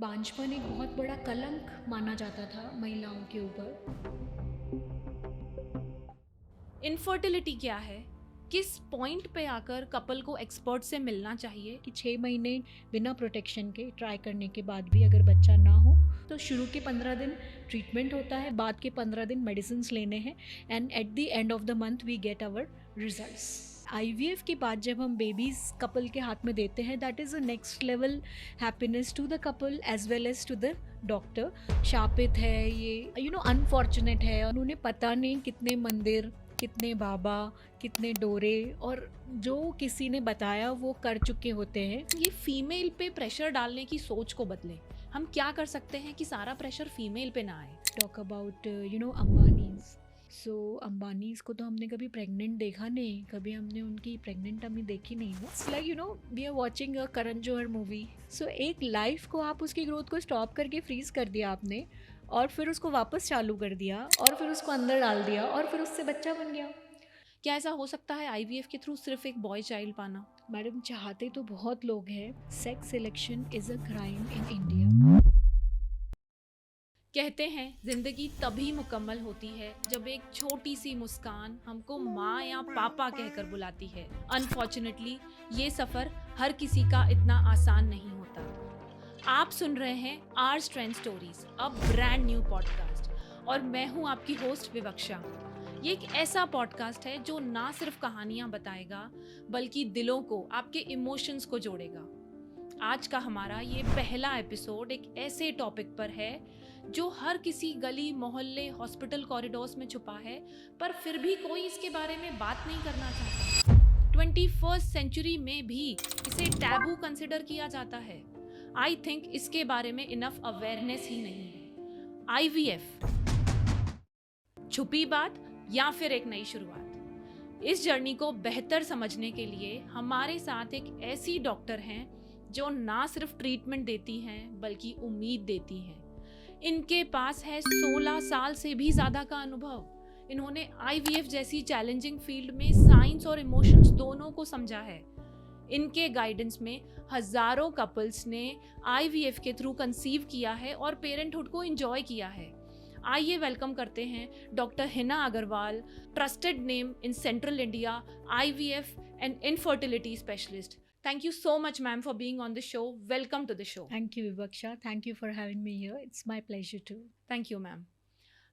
बांझपन एक बहुत बड़ा कलंक माना जाता था महिलाओं के ऊपर। इनफर्टिलिटी क्या है? किस पॉइंट पे आकर कपल को एक्सपर्ट से मिलना चाहिए? कि 6 महीने बिना प्रोटेक्शन के ट्राई करने के बाद भी अगर बच्चा ना हो तो शुरू के 15 दिन ट्रीटमेंट होता है, बाद के 15 दिन मेडिसिन लेने हैं and at the end of the month we get our results. IVF के बाद जब हम बेबीज कपल के हाथ में देते हैं, that is a next level happiness to the couple as well as to the doctor. शापित है ये, अनफॉर्चुनेट है, और उन्हें पता नहीं कितने मंदिर, कितने बाबा, कितने डोरे और जो किसी ने बताया वो कर चुके होते हैं। ये फीमेल पे प्रेशर डालने की सोच को बदले। हम क्या कर सकते हैं कि सारा प्रेशर फीमेल पे ना आए? Talk about Ambanis. So Ambanis को तो हमने कभी प्रेग्नेंट देखा नहीं, कभी हमने उनकी प्रेग्नेंट अम्मी देखी नहीं है। It's like we are watching a Karan Johar movie. So एक लाइफ को आप उसकी ग्रोथ को स्टॉप करके फ्रीज कर दिया आपने, और फिर उसको वापस चालू कर दिया, और फिर उसको अंदर डाल दिया, और फिर उससे बच्चा बन गया। क्या ऐसा हो सकता है IVF के थ्रू सिर्फ एक बॉय चाइल्ड पाना? मैडम, चाहते तो बहुत लोग हैं। Sex selection is a crime in India. कहते हैं जिंदगी तभी मुकम्मल होती है जब एक छोटी सी मुस्कान हमको माँ या पापा कहकर बुलाती है। अनफॉर्चुनेटली ये सफ़र हर किसी का इतना आसान नहीं होता। आप सुन रहे हैं our strength stories, a brand new podcast, और मैं हूँ आपकी होस्ट विवक्षा। ये एक ऐसा पॉडकास्ट है जो ना सिर्फ कहानियाँ बताएगा बल्कि दिलों को, आपके इमोशंस को जोड़ेगा। आज का हमारा ये पहला एपिसोड एक ऐसे टॉपिक पर है जो हर किसी गली, मोहल्ले, हॉस्पिटल कॉरिडोर्स में छुपा है, पर फिर भी कोई इसके बारे में बात नहीं करना चाहता। 21st सेंचुरी में भी इसे टैबू कंसिडर किया जाता है। आई थिंक इसके बारे में इनफ अवेयरनेस ही नहीं है। IVF, छुपी बात या फिर एक नई शुरुआत? इस जर्नी को बेहतर समझने के लिए हमारे साथ एक ऐसी डॉक्टर हैं जो ना सिर्फ ट्रीटमेंट देती हैं बल्कि उम्मीद देती हैं। इनके पास है 16 साल से भी ज़्यादा का अनुभव। इन्होंने IVF जैसी चैलेंजिंग फील्ड में साइंस और इमोशंस दोनों को समझा है। इनके गाइडेंस में हजारों कपल्स ने IVF के थ्रू कंसीव किया है और पेरेंटहुड को एंजॉय किया है। आइए वेलकम करते हैं doctor Hina Agarwal, trusted name in central India, IVF and infertility specialist. Thank you so much, ma'am, for being on the show. Welcome to the show. Thank you, Vivaksha. Thank you for having me here. It's my pleasure too. Thank you, ma'am.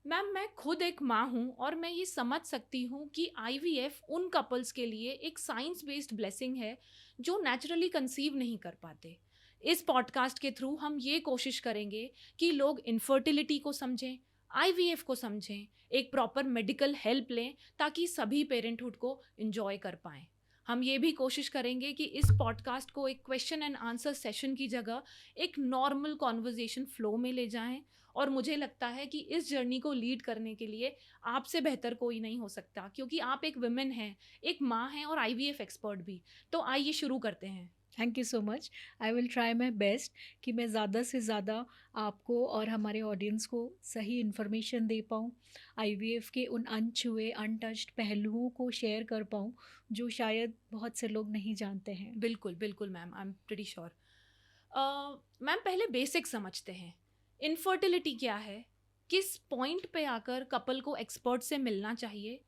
Ma'am, मैं खुद एक माँ हूँ और मैं ये समझ सकती हूँ कि IVF उन कपल्स के लिए एक साइंस बेस्ड ब्लेसिंग है जो नेचुरली कंसीव नहीं कर पाते। इस पॉडकास्ट के थ्रू हम ये कोशिश करेंगे कि लोग इनफर्टिलिटी को समझें, IVF को समझें, एक प्रॉपर मेडिकल हेल्प लें ताकि सभी पेरेंटहुड को इन्जॉय कर पाएँ। हम ये भी कोशिश करेंगे कि इस पॉडकास्ट को एक क्वेश्चन एंड आंसर सेशन की जगह एक नॉर्मल कॉन्वर्जेशन फ्लो में ले जाएं, और मुझे लगता है कि इस जर्नी को लीड करने के लिए आपसे बेहतर कोई नहीं हो सकता, क्योंकि आप एक वुमेन हैं, एक माँ हैं और IVF एक्सपर्ट भी। तो आइए शुरू करते हैं। Thank you so much. I will try my best कि मैं ज़्यादा से ज़्यादा आपको और हमारे ऑडियंस को सही इन्फॉर्मेशन दे पाऊँ, IVF के उन अनछुए, अनटच्ड पहलुओं को शेयर कर पाऊँ जो शायद बहुत से लोग नहीं जानते हैं। बिल्कुल बिल्कुल ma'am, I am pretty sure. Ma'am, पहले बेसिक समझते हैं। इनफर्टिलिटी क्या है? किस पॉइंट पे आकर कपल को एक्सपर्ट से मिलना चाहिए?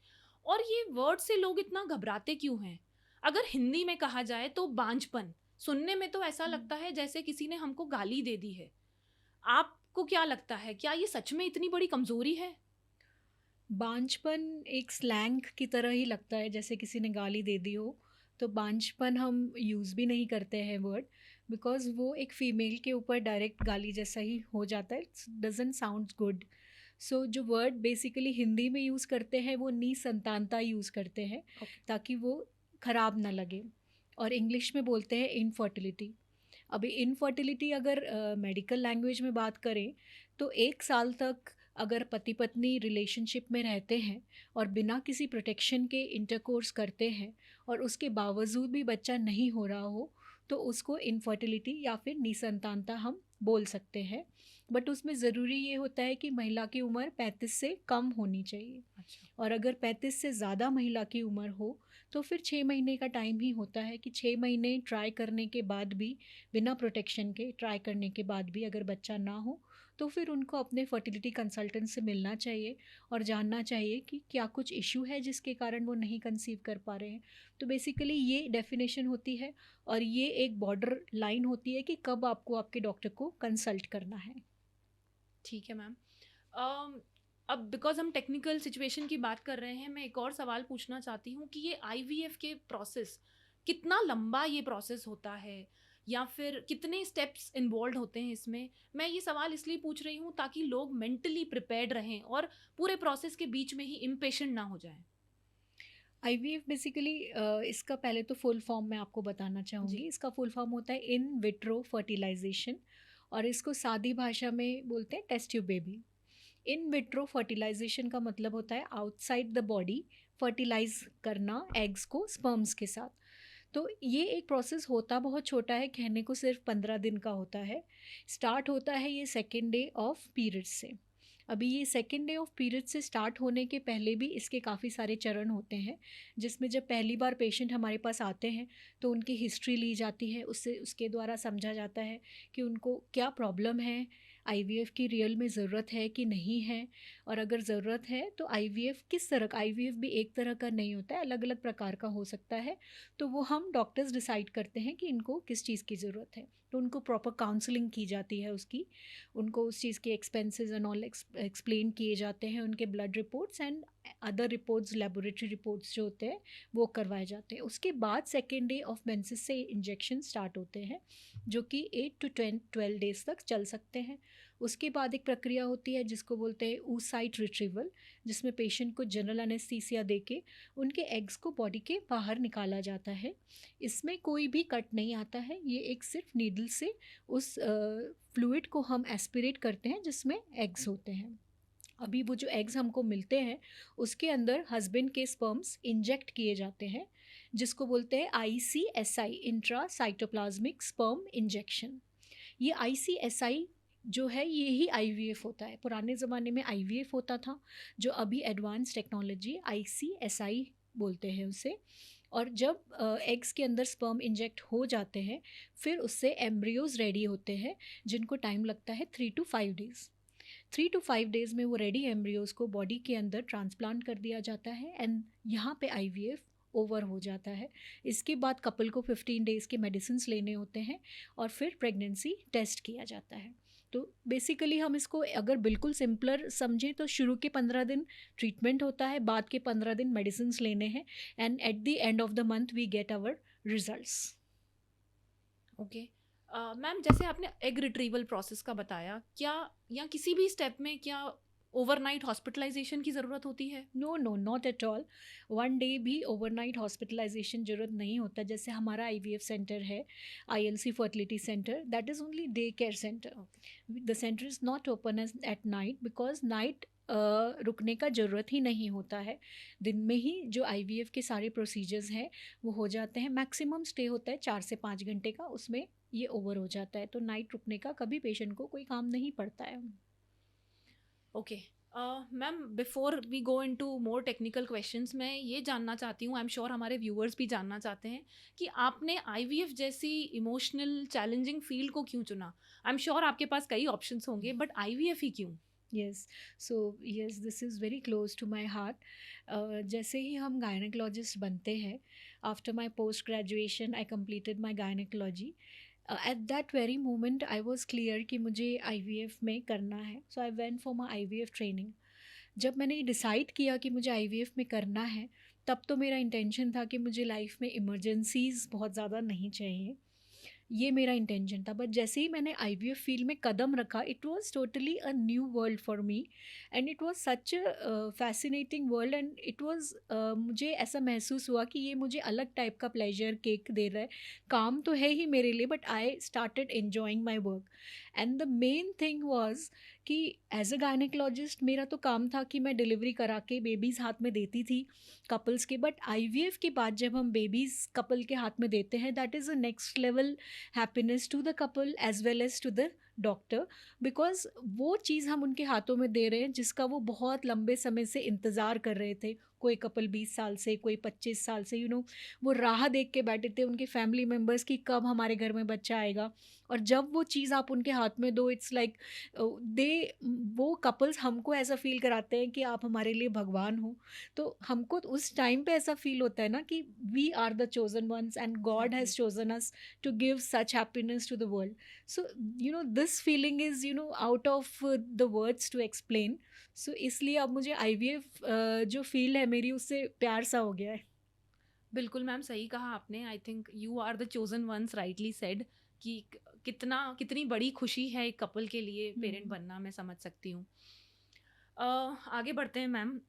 और ये वर्ड से लोग इतना घबराते क्यों हैं? अगर हिंदी में कहा जाए तो बांझपन। सुनने में तो ऐसा लगता है जैसे किसी ने हमको गाली दे दी है। आपको क्या लगता है, क्या ये सच में इतनी बड़ी कमजोरी है? बांझपन एक स्लैंग की तरह ही लगता है, जैसे किसी ने गाली दे दी हो। तो बांझपन हम यूज़ भी नहीं करते हैं वर्ड, बिकॉज वो एक फ़ीमेल के ऊपर डायरेक्ट गाली जैसा ही हो जाता है। It's doesn't sound good. So जो वर्ड बेसिकली हिंदी में यूज़ करते हैं वो निसंतानता यूज़ करते हैं, ताकि वो ख़राब ना लगे, और इंग्लिश में बोलते हैं इनफर्टिलिटी। अभी इनफर्टिलिटी अगर मेडिकल लैंग्वेज में बात करें तो 1 साल तक अगर पति पत्नी रिलेशनशिप में रहते हैं और बिना किसी प्रोटेक्शन के इंटरकोर्स करते हैं और उसके बावजूद भी बच्चा नहीं हो रहा हो, तो उसको इनफर्टिलिटी या फिर निसंतानता हम बोल सकते हैं। बट उसमें ज़रूरी ये होता है कि महिला की उम्र 35 से कम होनी चाहिए। अच्छा। और अगर 35 से ज़्यादा महिला की उम्र हो तो फिर 6 महीने का टाइम ही होता है कि 6 महीने ट्राई करने के बाद भी, बिना प्रोटेक्शन के ट्राई करने के बाद भी अगर बच्चा ना हो, तो फिर उनको अपने फर्टिलिटी कंसल्टेंट से मिलना चाहिए और जानना चाहिए कि क्या कुछ इश्यू है जिसके कारण वो नहीं कंसीव कर पा रहे हैं। तो बेसिकली ये डेफिनेशन होती है और ये एक बॉर्डर लाइन होती है कि कब आपको आपके डॉक्टर को कंसल्ट करना है। ठीक है मैम। अब बिकॉज हम टेक्निकल सिचुएशन की बात कर रहे हैं, मैं एक और सवाल पूछना चाहती हूँ कि ये आईवीएफ के प्रोसेस, कितना लंबा ये प्रोसेस होता है या फिर कितने स्टेप्स इन्वॉल्व होते हैं इसमें? मैं ये सवाल इसलिए पूछ रही हूँ ताकि लोग मेंटली प्रिपेयर्ड रहें और पूरे प्रोसेस के बीच में ही इम्पेशेंट ना हो जाएं। आईवीएफ बेसिकली इसका पहले तो फुल फॉर्म मैं आपको बताना चाहूँगी। जी। इसका फुल फॉर्म होता है इन विट्रो फर्टिलाइजेशन और इसको सादी भाषा में बोलते हैं test tube baby. In vitro fertilisation का मतलब होता है आउटसाइड द बॉडी फर्टिलाइज करना एग्स को स्पर्म्स के साथ। तो ये एक प्रोसेस होता बहुत छोटा है, कहने को सिर्फ 15 दिन का होता है। स्टार्ट होता है ये सेकेंड डे ऑफ पीरियड से। अभी ये सेकेंड डे ऑफ पीरियड से स्टार्ट होने के पहले भी इसके काफ़ी सारे चरण होते हैं, जिसमें जब पहली बार पेशेंट हमारे पास आते हैं तो उनकी हिस्ट्री ली जाती है, उससे उसके द्वारा समझा जाता है कि उनको क्या प्रॉब्लम है, आईवीएफ की रियल में ज़रूरत है कि नहीं है, और अगर ज़रूरत है तो आईवीएफ किस तरह का, आईवीएफ भी एक तरह का नहीं होता है, अलग अलग प्रकार का हो सकता है। तो वो हम डॉक्टर्स डिसाइड करते हैं कि इनको किस चीज़ की ज़रूरत है, तो उनको प्रॉपर काउंसलिंग की जाती है उसकी, उनको उस चीज़ के एक्सपेंसेस एंड ऑल एक्सप्लेन किए जाते हैं, उनके blood reports and other reports, laboratory reports जो होते हैं वो करवाए जाते हैं। उसके बाद सेकेंड डे ऑफ मेंसेस से इंजेक्शन स्टार्ट होते हैं जो कि 8 to 12 डेज तक चल सकते हैं। उसके बाद एक प्रक्रिया होती है जिसको बोलते हैं oocyte रिट्रीवल, जिसमें पेशेंट को जनरल एनेस्थीसिया देके उनके एग्स को बॉडी के बाहर निकाला जाता है। इसमें कोई भी कट नहीं आता है, ये एक सिर्फ नीडल से उस फ्लूइड को हम एस्पिरेट करते हैं जिसमें एग्स होते हैं। अभी वो जो एग्स हमको मिलते हैं उसके अंदर हस्बैंड के स्पर्म्स इंजेक्ट किए जाते हैं, जिसको बोलते हैं ICSI, intra cytoplasmic sperm injection. ये ICSI जो है ये ही IVF होता है। पुराने ज़माने में IVF होता था, जो अभी एडवांस टेक्नोलॉजी ICSI बोलते हैं उसे। और जब एग्स के अंदर स्पर्म इंजेक्ट हो जाते हैं फिर उससे एम्ब्रियोज रेडी होते हैं, जिनको टाइम लगता है 3 to 5 डेज़। 3 to 5 डेज़ में वो रेडी एम्ब्रियोज को बॉडी के अंदर ट्रांसप्लांट कर दिया जाता है एंड यहाँ पे IVF ओवर हो जाता है। इसके बाद कपल को 15 डेज़ के मेडिसिन लेने होते हैं और फिर प्रेगनेंसी टेस्ट किया जाता है। तो बेसिकली हम इसको अगर बिल्कुल सिंपलर समझें तो शुरू के 15 दिन ट्रीटमेंट होता है, बाद के 15 दिन मेडिसिन लेने हैं and at the end of the month we get our results. Okay ma'am, जैसे आपने एग रिट्रीवल प्रोसेस का बताया, क्या या किसी भी स्टेप में क्या ओवरनाइट हॉस्पिटलाइजेशन की ज़रूरत होती है? No no, not at all. One day भी ओवरनाइट हॉस्पिटलाइजेशन ज़रूरत नहीं होता। जैसे हमारा IVF सेंटर है, ILC fertility centre, that is only day care centre. The centre is not open at night because night रुकने का ज़रूरत ही नहीं होता है। दिन में ही जो IVF के सारे प्रोसीजर्स हैं वो हो जाते हैं। मैक्सिमम स्टे होता है 4 से 5 घंटे का, उसमें ये ओवर हो जाता है। तो नाइट रुकने का कभी पेशेंट को कोई काम नहीं पड़ता है। Okay ma'am, before we go into more technical questions, मैं ये जानना चाहती हूँ, आई एम श्योर हमारे व्यूअर्स भी जानना चाहते हैं कि आपने IVF जैसी इमोशनल चैलेंजिंग फील्ड को क्यों चुना? आई एम श्योर आपके पास कई ऑप्शंस होंगे, बट IVF ही क्यों? Yes, so yes, this is very close to my heart. जैसे ही हम गायनेकोलॉजिस्ट बनते हैं, after my post graduation I completed my gynaecology. At that very moment I was clear कि मुझे IVF में करना है, so I went for my IVF training. जब मैंने ये डिसाइड किया कि मुझे IVF में करना है, तब तो मेरा इंटेंशन था कि मुझे लाइफ में इमरजेंसीज़ बहुत ज़्यादा नहीं चाहिए, ये मेरा इंटेंशन था। बट जैसे ही मैंने IVF फील्ड में कदम रखा, it was totally a new world for me and it was such a fascinating world and it was, मुझे ऐसा महसूस हुआ कि ये मुझे अलग टाइप का प्लेजर केक दे रहा है। काम तो है ही मेरे लिए, but I started enjoying my work and the main thing was कि एज अ गायनेकोलॉजिस्ट मेरा तो काम था कि मैं डिलीवरी करा के बेबीज़ हाथ में देती थी कपल्स के। बट IVF के बाद जब हम बेबीज़ कपल के हाथ में देते हैं, that is a next level happiness to the couple as well as to the doctor, because वो चीज़ हम उनके हाथों में दे रहे हैं जिसका वो बहुत लंबे समय से इंतज़ार कर रहे थे। कोई कपल 20 साल से, कोई 25 साल से, वो राह देख के बैठे थे उनके फैमिली मेंबर्स की कब हमारे घर में बच्चा आएगा। और जब वो चीज़ आप उनके हाथ में दो, इट्स लाइक दे वो कपल्स हमको ऐसा फ़ील कराते हैं कि आप हमारे लिए भगवान हो। तो हमको तो उस टाइम पे ऐसा फ़ील होता है ना कि we are the chosen ones and God exactly. Has chosen us to give such happiness to the world. So this feeling is out of the words to explain. So इसलिए अब मुझे IVF जो feel है मेरी उससे प्यार सा हो गया है। बिल्कुल मैम, सही कहा आपने। I think you are the chosen ones, rightly said कि कितनी बड़ी खुशी है एक कपल के लिए पेरेंट हुँ। बनना, मैं समझ सकती हूँ। आगे बढ़ते हैं मैम।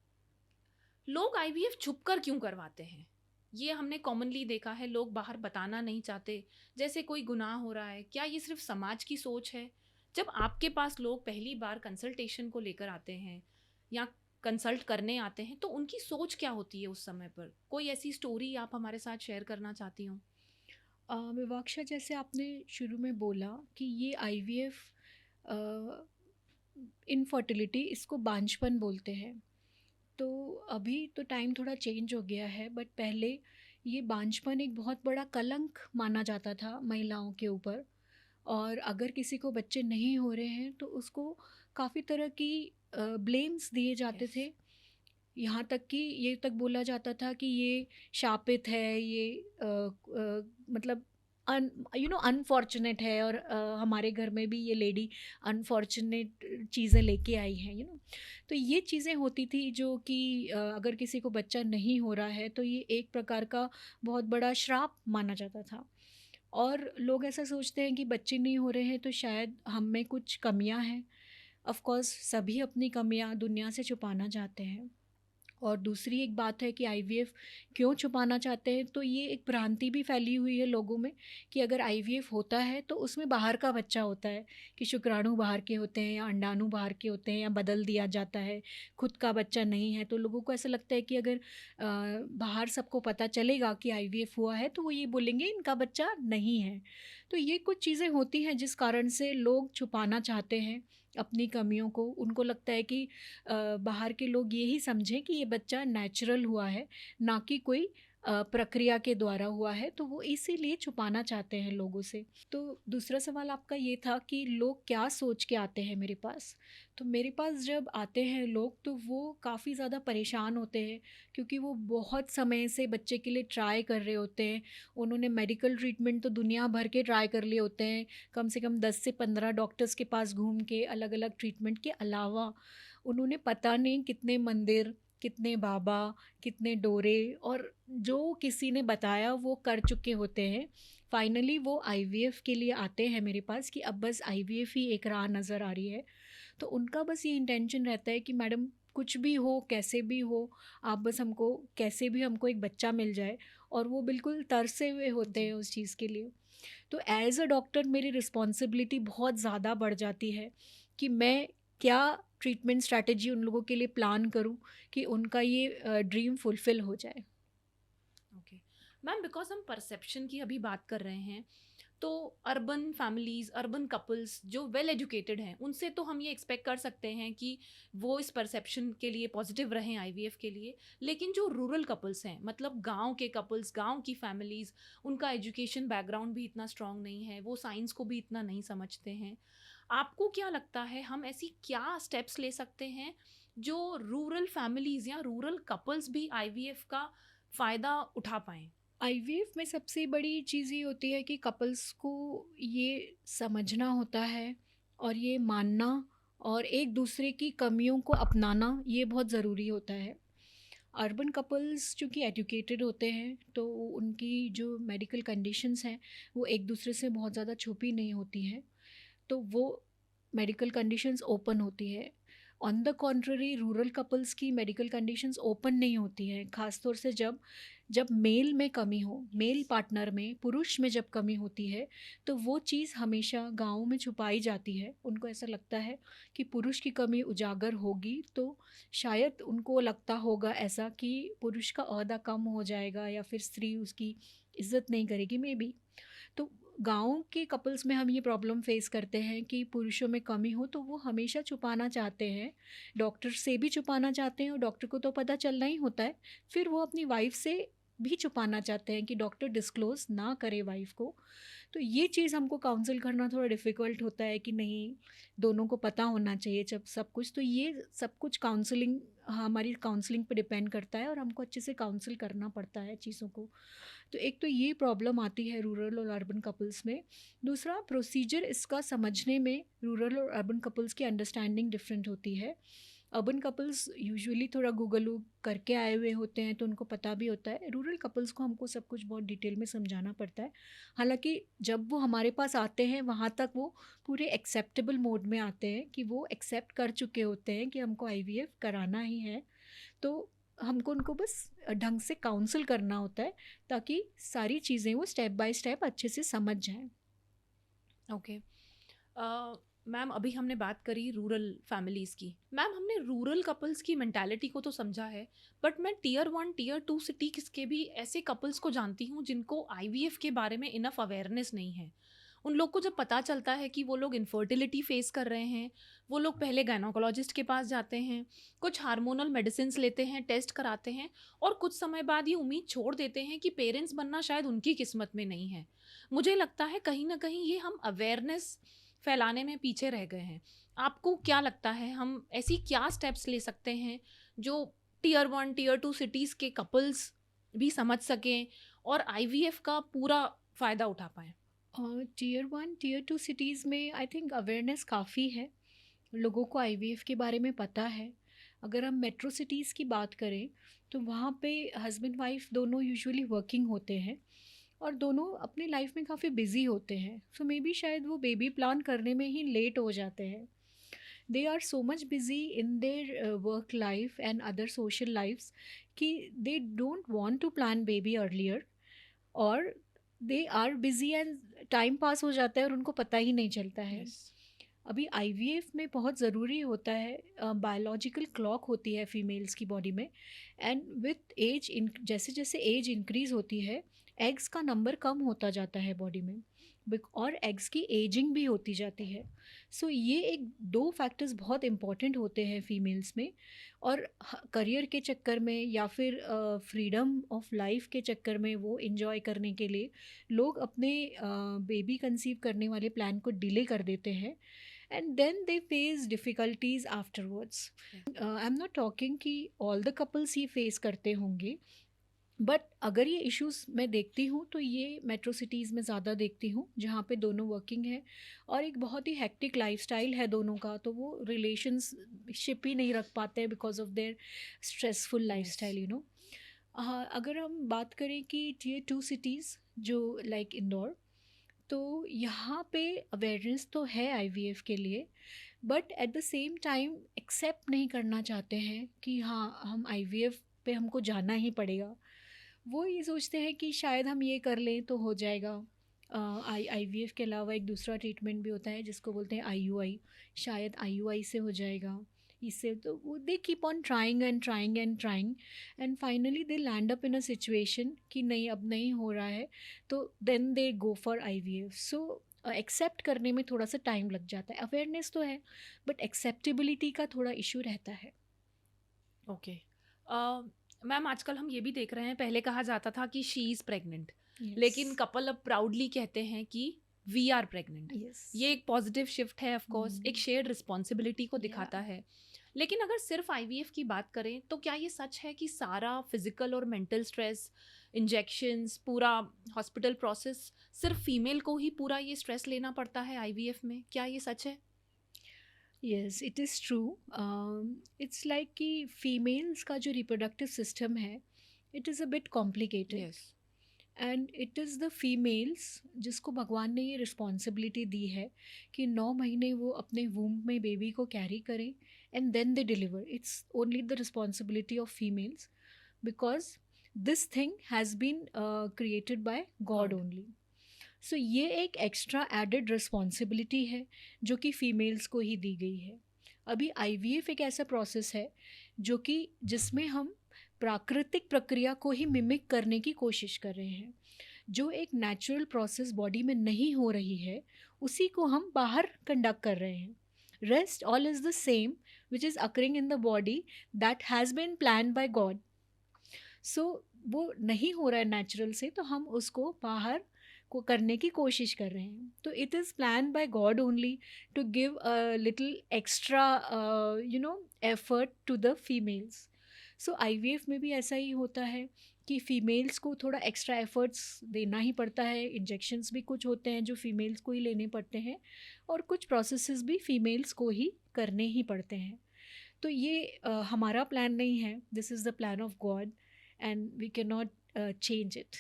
लोग आईवीएफ छुप कर क्यों करवाते हैं? ये हमने कॉमनली देखा है, लोग बाहर बताना नहीं चाहते, जैसे कोई गुनाह हो रहा है। क्या ये सिर्फ समाज की सोच है? जब आपके पास लोग पहली बार कंसल्टेशन को लेकर आते हैं या कंसल्ट करने आते हैं, तो उनकी सोच क्या होती है उस समय पर? कोई ऐसी स्टोरी आप हमारे साथ शेयर करना चाहती हो? विवाक्षा, जैसे आपने शुरू में बोला कि ये आईवीएफ इनफर्टिलिटी इसको बांझपन बोलते हैं। तो अभी तो टाइम थोड़ा चेंज हो गया है, बट पहले ये बांझपन एक बहुत बड़ा कलंक माना जाता था महिलाओं के ऊपर। और अगर किसी को बच्चे नहीं हो रहे हैं तो उसको काफ़ी तरह की ब्लेम्स दिए जाते यस। थे। यहाँ तक कि ये तक बोला जाता था कि ये शापित है, ये मतलब अनफॉर्चुनेट है, और हमारे घर में भी ये लेडी अनफॉर्चुनेट चीज़ें लेके आई हैं। तो ये चीज़ें होती थी जो कि अगर किसी को बच्चा नहीं हो रहा है तो ये एक प्रकार का बहुत बड़ा श्राप माना जाता था। और लोग ऐसा सोचते हैं कि बच्चे नहीं हो रहे हैं तो शायद हम में कुछ कमियां हैं। ऑफ कोर्स सभी अपनी कमियां दुनिया से छुपाना चाहते हैं। और दूसरी एक बात है कि आईवीएफ क्यों छुपाना चाहते हैं, तो ये एक भ्रांति भी फैली हुई है लोगों में कि अगर आईवीएफ होता है तो उसमें बाहर का बच्चा होता है, कि शुक्राणु बाहर के होते हैं या अंडाणु बाहर के होते हैं या बदल दिया जाता है, खुद का बच्चा नहीं है। तो लोगों को ऐसा लगता है कि अगर बाहर सबको पता चलेगा कि आईवीएफ हुआ है तो वो ये बोलेंगे इनका बच्चा नहीं है। तो ये कुछ चीज़ें होती हैं जिस कारण से लोग छुपाना चाहते हैं अपनी कमियों को। उनको लगता है कि बाहर के लोग यही समझें कि ये बच्चा नेचुरल हुआ है, ना कि कोई प्रक्रिया के द्वारा हुआ है, तो वो इसीलिए छुपाना चाहते हैं लोगों से। तो दूसरा सवाल आपका ये था कि लोग क्या सोच के आते हैं मेरे पास। तो मेरे पास जब आते हैं लोग तो वो काफ़ी ज़्यादा परेशान होते हैं, क्योंकि वो बहुत समय से बच्चे के लिए ट्राई कर रहे होते हैं। उन्होंने मेडिकल ट्रीटमेंट तो दुनिया भर के ट्राई कर लिए होते हैं, कम से कम 10 से 15 डॉक्टर्स के पास घूम के, अलग अलग ट्रीटमेंट के अलावा उन्होंने पता नहीं कितने मंदिर, कितने बाबा, कितने डोरे, और जो किसी ने बताया वो कर चुके होते हैं। फाइनली वो आईवीएफ के लिए आते हैं मेरे पास कि अब बस आईवीएफ ही एक राह नज़र आ रही है। तो उनका बस ये इंटेंशन रहता है कि मैडम कुछ भी हो, कैसे भी हो, आप बस हमको कैसे भी हमको एक बच्चा मिल जाए। और वो बिल्कुल तरसे हुए होते जी। हैं उस चीज़ के लिए। तो एज़ अ डॉक्टर मेरी रिस्पॉन्सिबिलिटी बहुत ज़्यादा बढ़ जाती है कि मैं क्या ट्रीटमेंट स्ट्रैटेजी उन लोगों के लिए प्लान करूं कि उनका ये ड्रीम फुलफ़िल हो जाए। ओके मैम, बिकॉज हम परसेप्शन की अभी बात कर रहे हैं, तो अर्बन फैमिलीज, अर्बन कपल्स जो वेल एजुकेटेड हैं, उनसे तो हम ये एक्सपेक्ट कर सकते हैं कि वो इस परसेप्शन के लिए पॉजिटिव रहें आईवीएफ के लिए। लेकिन जो रूरल कपल्स हैं, मतलब गांव के कपल्स, गांव की फैमिलीज, उनका एजुकेशन बैकग्राउंड भी इतना स्ट्रांग नहीं है, वो साइंस को भी इतना नहीं समझते हैं। आपको क्या लगता है हम ऐसी क्या स्टेप्स ले सकते हैं जो रूरल फैमिलीज या रूरल कपल्स भी आईवीएफ का फ़ायदा उठा पाएँ? आईवीएफ में सबसे बड़ी चीज़ ये होती है कि कपल्स को ये समझना होता है और ये मानना और एक दूसरे की कमियों को अपनाना ये बहुत ज़रूरी होता है। अर्बन कपल्स चूँकि एजुकेटेड होते हैं तो उनकी जो मेडिकल कंडीशंस हैं वो एक दूसरे से बहुत ज़्यादा छुपी नहीं होती हैं। तो वो मेडिकल कंडीशंस ओपन होती है। On the contrary rural couples की मेडिकल कंडीशंस ओपन नहीं होती हैं, ख़ास तौर से जब जब मेल में कमी हो, मेल पार्टनर में, पुरुष में जब कमी होती है, तो वो चीज़ हमेशा गाँव में छुपाई जाती है। उनको ऐसा लगता है कि पुरुष की कमी उजागर होगी तो शायद उनको लगता होगा ऐसा कि पुरुष का ओहदा कम हो जाएगा या फिर स्त्री उसकी इज़्ज़त नहीं करेगी, मे बी। तो गाँव के कपल्स में हम ये प्रॉब्लम फेस करते हैं कि पुरुषों में कमी हो तो वो हमेशा छुपाना चाहते हैं, डॉक्टर से भी छुपाना चाहते हैं और डॉक्टर को तो पता चलना ही होता है। फिर वो अपनी वाइफ़ से भी छुपाना चाहते हैं कि डॉक्टर डिस्क्लोज़ ना करे वाइफ़ को। तो ये चीज़ हमको काउंसल करना थोड़ा डिफ़िकल्ट होता है कि नहीं, दोनों को पता होना चाहिए जब सब कुछ। तो ये सब कुछ काउंसलिंग, हमारी काउंसलिंग पे डिपेंड करता है और हमको अच्छे से काउंसल करना पड़ता है चीज़ों को। तो एक तो ये प्रॉब्लम आती है रूरल और अर्बन कपल्स में। दूसरा, प्रोसीजर इसका समझने में रूरल और अर्बन कपल्स की अंडरस्टैंडिंग डिफरेंट होती है। अर्बन कपल्स यूजुअली थोड़ा गूगल करके आए हुए होते हैं तो उनको पता भी होता है। रूरल कपल्स को हमको सब कुछ बहुत डिटेल में समझाना पड़ता है। हालांकि जब वो हमारे पास आते हैं वहाँ तक वो पूरे एक्सेप्टेबल मोड में आते हैं कि वो एक्सेप्ट कर चुके होते हैं कि हमको आईवीएफ कराना ही है। तो हमको उनको बस ढंग से काउंसल करना होता है ताकि सारी चीज़ें वो स्टेप बाय स्टेप अच्छे से समझ जाएं। ओके। मैम, अभी हमने बात करी रूरल फैमिलीज़ की। मैम, हमने रूरल कपल्स की मेंटालिटी को तो समझा है, बट मैं टियर 1 टियर 2 सिटीज़ के भी ऐसे कपल्स को जानती हूँ जिनको आईवीएफ के बारे में इनफ अवेयरनेस नहीं है। उन लोग को जब पता चलता है कि वो लोग इनफर्टिलिटी फेस कर रहे हैं, वो लोग पहले गायनोकोलॉजिस्ट के पास जाते हैं, कुछ हार्मोनल मेडिसिन्स लेते हैं, टेस्ट कराते हैं और कुछ समय बाद ये उम्मीद छोड़ देते हैं कि पेरेंट्स बनना शायद उनकी किस्मत में नहीं है। मुझे लगता है कहीं न कहीं ये हम अवेयरनेस फैलाने में पीछे रह गए हैं। आपको क्या लगता है, हम ऐसी क्या स्टेप्स ले सकते हैं जो टियर 1 टियर 2 सिटीज़ के कपल्स भी समझ सकें और आईवीएफ का पूरा फ़ायदा उठा पाएँ? टियर 1 टियर 2 सिटीज़ में आई थिंक अवेयरनेस काफ़ी है, लोगों को आईवीएफ के बारे में पता है। अगर हम मेट्रो सिटीज़ की बात करें तो वहाँ पे हस्बैंड वाइफ दोनों यूजुअली वर्किंग होते हैं और दोनों अपनी लाइफ में काफ़ी बिजी होते हैं। सो मे बी शायद वो बेबी प्लान करने में ही लेट हो जाते हैं। They are so much busy in their work life and other social lifes कि they don't want to plan baby earlier, और they are busy and time pass हो जाता है और उनको पता ही नहीं चलता है। यस। अभी आईवीएफ में बहुत ज़रूरी होता है, बायोलॉजिकल क्लॉक होती है फीमेल्स की बॉडी में, एंड विथ एज इन जैसे जैसे एज इंक्रीज़ होती है एग्स का नंबर कम होता जाता है बॉडी में, और एग्स की एजिंग भी होती जाती है। सो ये एक दो फैक्टर्स बहुत इंपॉर्टेंट होते हैं फीमेल्स में। और करियर के चक्कर में या फिर फ्रीडम ऑफ लाइफ के चक्कर में वो इन्जॉय करने के लिए लोग अपने बेबी कंसीव करने वाले प्लान को डिले कर देते हैं, and then they face difficulties afterwards. I'm not talking कि all the couples ये face करते होंगे, बट अगर ये इश्यूज मैं देखती हूँ तो ये मेट्रो सिटीज़ में ज़्यादा देखती हूँ जहाँ पे दोनों वर्किंग है और एक बहुत ही हेक्टिक लाइफस्टाइल है दोनों का, तो वो रिलेशनशिप ही नहीं रख पाते हैं because of their stressful lifestyle, you know. अगर हम बात करें कि टियर 2 सिटीज़ जो लाइक इंदौर, तो यहाँ पे अवेयरनेस तो है आईवीएफ के लिए, but at the same time accept नहीं करना चाहते हैं कि हाँ हम आईवीएफ पे हमको जाना ही पड़ेगा। वो ये सोचते हैं कि शायद हम ये कर लें तो हो जाएगा। आईवीएफ के अलावा एक दूसरा ट्रीटमेंट भी होता है जिसको बोलते हैं आईयूआई, शायद आईयूआई से हो जाएगा इससे। तो वो they keep on trying and trying and trying and finally they land up in a situation कि नहीं अब नहीं हो रहा है, तो then they go for IVF. So accept करने में थोड़ा सा टाइम लग जाता है। अवेयरनेस तो है बट एक्सेप्टेबिलिटी का थोड़ा इशू रहता है। ओके। मैम, आजकल हम ये भी देख रहे हैं, पहले कहा जाता था कि शी इज़ प्रेग्नेंट, लेकिन कपल अब प्राउडली कहते हैं कि वी आर प्रेग्नेंट। यस। ये एक पॉजिटिव शिफ्ट है, ऑफ कोर्स एक शेयर्ड रिस्पॉन्सिबिलिटी को दिखाता है। लेकिन अगर सिर्फ आईवीएफ की बात करें तो क्या ये सच है कि सारा फिजिकल और मेंटल स्ट्रेस, इंजेक्शंस, पूरा हॉस्पिटल प्रोसेस सिर्फ फीमेल को ही पूरा ये स्ट्रेस लेना पड़ता है आईवीएफ में? क्या ये सच है? Yes, it is true. It's like कि फीमेल्स का जो रिप्रोडक्टिव सिस्टम है it is a bit complicated, yes. And it is the females जिसको भगवान ने ये रिस्पॉन्सिबिलिटी दी है कि 9 महीने वो अपने वूम्ब में बेबी को कैरी करें and then they deliver. It's only the responsibility of females because this thing has been created by God God. Only. सो ये एक एक्स्ट्रा एडेड रिस्पॉन्सिबिलिटी है जो कि फ़ीमेल्स को ही दी गई है। अभी आईवीएफ एक ऐसा प्रोसेस है जो कि जिसमें हम प्राकृतिक प्रक्रिया को ही मिमिक करने की कोशिश कर रहे हैं। जो एक नेचुरल प्रोसेस बॉडी में नहीं हो रही है, उसी को हम बाहर कंडक्ट कर रहे हैं. Rest all is the same which is occurring in the body that has been planned by God. सो वो नहीं हो रहा है नेचुरल से, तो हम उसको बाहर को करने की कोशिश कर रहे हैं. तो it is plan by God only to give a little extra effort to the females. So IVF में भी ऐसा ही होता है कि फीमेल्स को थोड़ा एक्स्ट्रा एफर्ट्स देना ही पड़ता है. इंजेक्शंस भी कुछ होते हैं जो फीमेल्स को ही लेने पड़ते हैं, और कुछ प्रोसेसेस भी फीमेल्स को ही करने ही पड़ते हैं. तो ये हमारा प्लान नहीं है, this is the plan of God and we can not change it.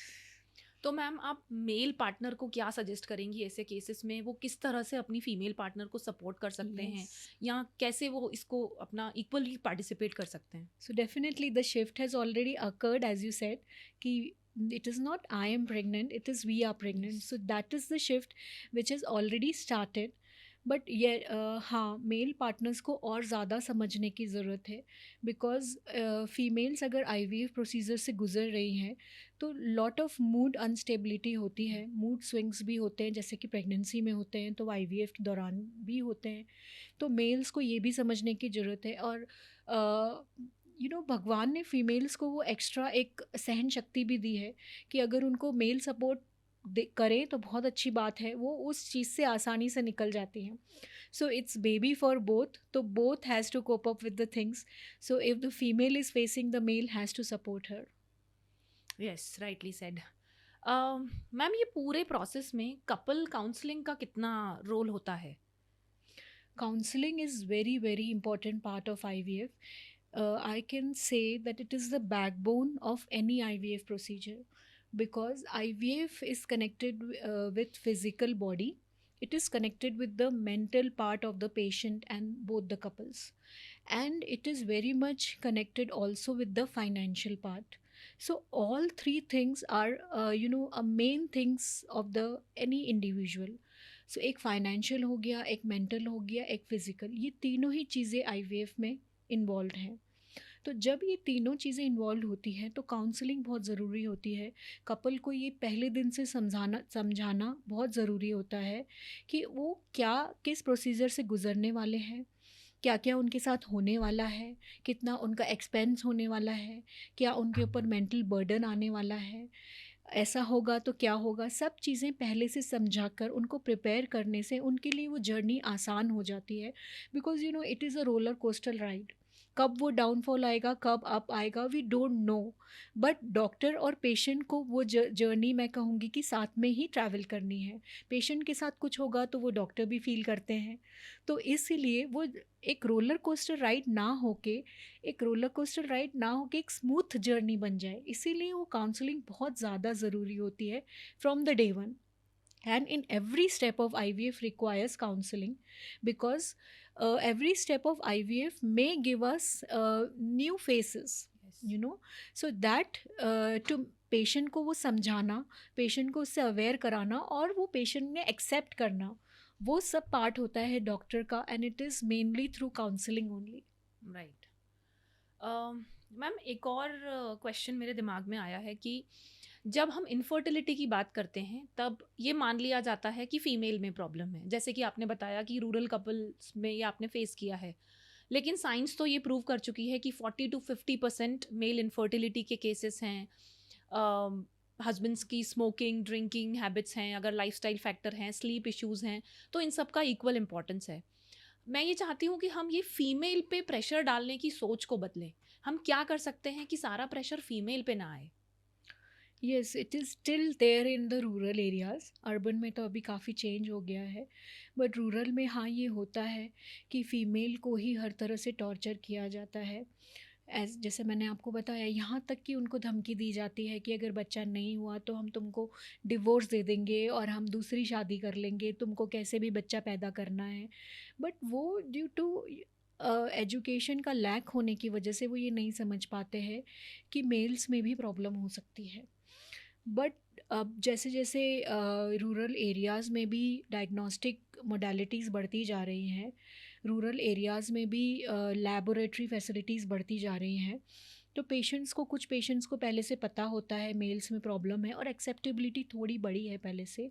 तो मैम आप मेल पार्टनर को क्या सजेस्ट करेंगी ऐसे केसेस में? वो किस तरह से अपनी फीमेल पार्टनर को सपोर्ट कर सकते हैं, या कैसे वो इसको अपना इक्वली पार्टिसिपेट कर सकते हैं? So definitely the shift has already occurred, as you said, कि it is not I am pregnant, it is we are pregnant. So that is the shift which has already started. But ये हाँ, male partners को और ज़्यादा समझने की ज़रूरत है. बिकॉज फीमेल्स अगर आईवीएफ प्रोसीजर से गुजर रही हैं तो लॉट ऑफ मूड अनस्टेबिलिटी होती है, मूड स्विंग्स भी होते हैं, जैसे कि प्रेगनेंसी में होते हैं तो आईवीएफ के दौरान भी होते हैं. तो मेल्स को ये भी समझने की ज़रूरत है. और भगवान ने फीमेल्स को वो एक्स्ट्रा एक सहन शक्ति भी दी है कि अगर उनको मेल सपोर्ट करें तो बहुत अच्छी बात है, वो उस चीज़ से आसानी से निकल जाती हैं. So it's baby for both, तो both has to cope up with the things. So if the female is facing the male has to support her. Yes, rightly said. Ma'am, ये पूरे प्रोसेस में कपल काउंसलिंग का कितना role होता है? Counseling is very, very important part of IVF. I can say that it is the backbone of any IVF procedure, because IVF is connected with physical body. It is connected with the mental part of the patient and both the couples, and it is very much connected also with the financial part. So all three things are a main things of the any individual. सो एक financial हो गया, एक mental हो गया, एक physical, ये तीनों ही चीज़ें आईवीएफ में इन्वॉल्व हैं. तो जब ये तीनों चीज़ें इन्वॉल्व होती हैं तो काउंसलिंग बहुत ज़रूरी होती है. कपल को ये पहले दिन से समझाना बहुत ज़रूरी होता है कि वो क्या किस प्रोसीजर से गुज़रने वाले हैं, क्या क्या उनके साथ होने वाला है, कितना उनका एक्सपेंस होने वाला है, क्या उनके ऊपर मेंटल बर्डन आने वाला है, ऐसा होगा तो क्या होगा. सब चीज़ें पहले से समझा कर उनको प्रिपेयर करने से उनके लिए वो जर्नी आसान हो जाती है. Because it is a roller coaster ride. कब वो डाउनफॉल आएगा, कब अप आएगा, we don't know. But doctor और पेशेंट को वो जर्नी मैं कहूँगी कि साथ में ही ट्रैवल करनी है. पेशेंट के साथ कुछ होगा तो वो डॉक्टर भी फील करते हैं. तो इसीलिए वो एक रोलर कोस्टर राइड ना होके एक स्मूथ जर्नी बन जाए. इसीलिए वो काउंसलिंग बहुत ज़्यादा ज़रूरी होती है from the day one. And in every step of IVF requires counseling, because every step of IVF may give us new faces. So that to patient को वो समझाना, पेशेंट को उससे अवेयर कराना और वो पेशेंट ने एक्सेप्ट करना, वो सब पार्ट होता है डॉक्टर का. And it is mainly through counselling only. Right. Ma'am, एक और क्वेश्चन मेरे दिमाग में आया है कि जब हम इनफर्टिलिटी की बात करते हैं तब ये मान लिया जाता है कि फ़ीमेल में प्रॉब्लम है, जैसे कि आपने बताया कि रूरल कपल्स में ये आपने फेस किया है. लेकिन साइंस तो ये प्रूव कर चुकी है कि 40 to 50% मेल इनफर्टिलिटी के केसेस हैं. हस्बैंड्स की स्मोकिंग, ड्रिंकिंग हैबिट्स हैं, अगर लाइफस्टाइल फैक्टर हैं, स्लीप इश्यूज़ हैं, तो इन सब का इक्वल इम्पॉर्टेंस है. मैं ये चाहती हूँ कि हम ये फीमेल पे प्रेशर डालने की सोच को बदलें. हम क्या कर सकते हैं कि सारा प्रेशर फीमेल पे ना आए? Yes, it is still there in the rural areas. Urban में तो अभी काफ़ी चेंज हो गया है, बट रूरल में हाँ ये होता है कि फ़ीमेल को ही हर तरह से टॉर्चर किया जाता है. जैसे मैंने आपको बताया, यहाँ तक कि उनको धमकी दी जाती है कि अगर बच्चा नहीं हुआ तो हम तुमको डिवोर्स दे देंगे और हम दूसरी शादी कर लेंगे, तुमको कैसे भी बच्चा पैदा करना है. बट वो ड्यू टू एजुकेशन का लैक होने की वजह से वो ये नहीं समझ पाते हैं कि मेल्स में भी प्रॉब्लम हो सकती है. बट अब जैसे जैसे रूरल एरियाज़ में भी डायग्नोस्टिक मोडालिटीज़ बढ़ती जा रही हैं, रूरल एरियाज़ में भी लैबोरेटरी फैसिलिटीज़ बढ़ती जा रही हैं, तो कुछ पेशेंट्स को पहले से पता होता है मेल्स में प्रॉब्लम है और एक्सेप्टेबिलिटी थोड़ी बड़ी है पहले से।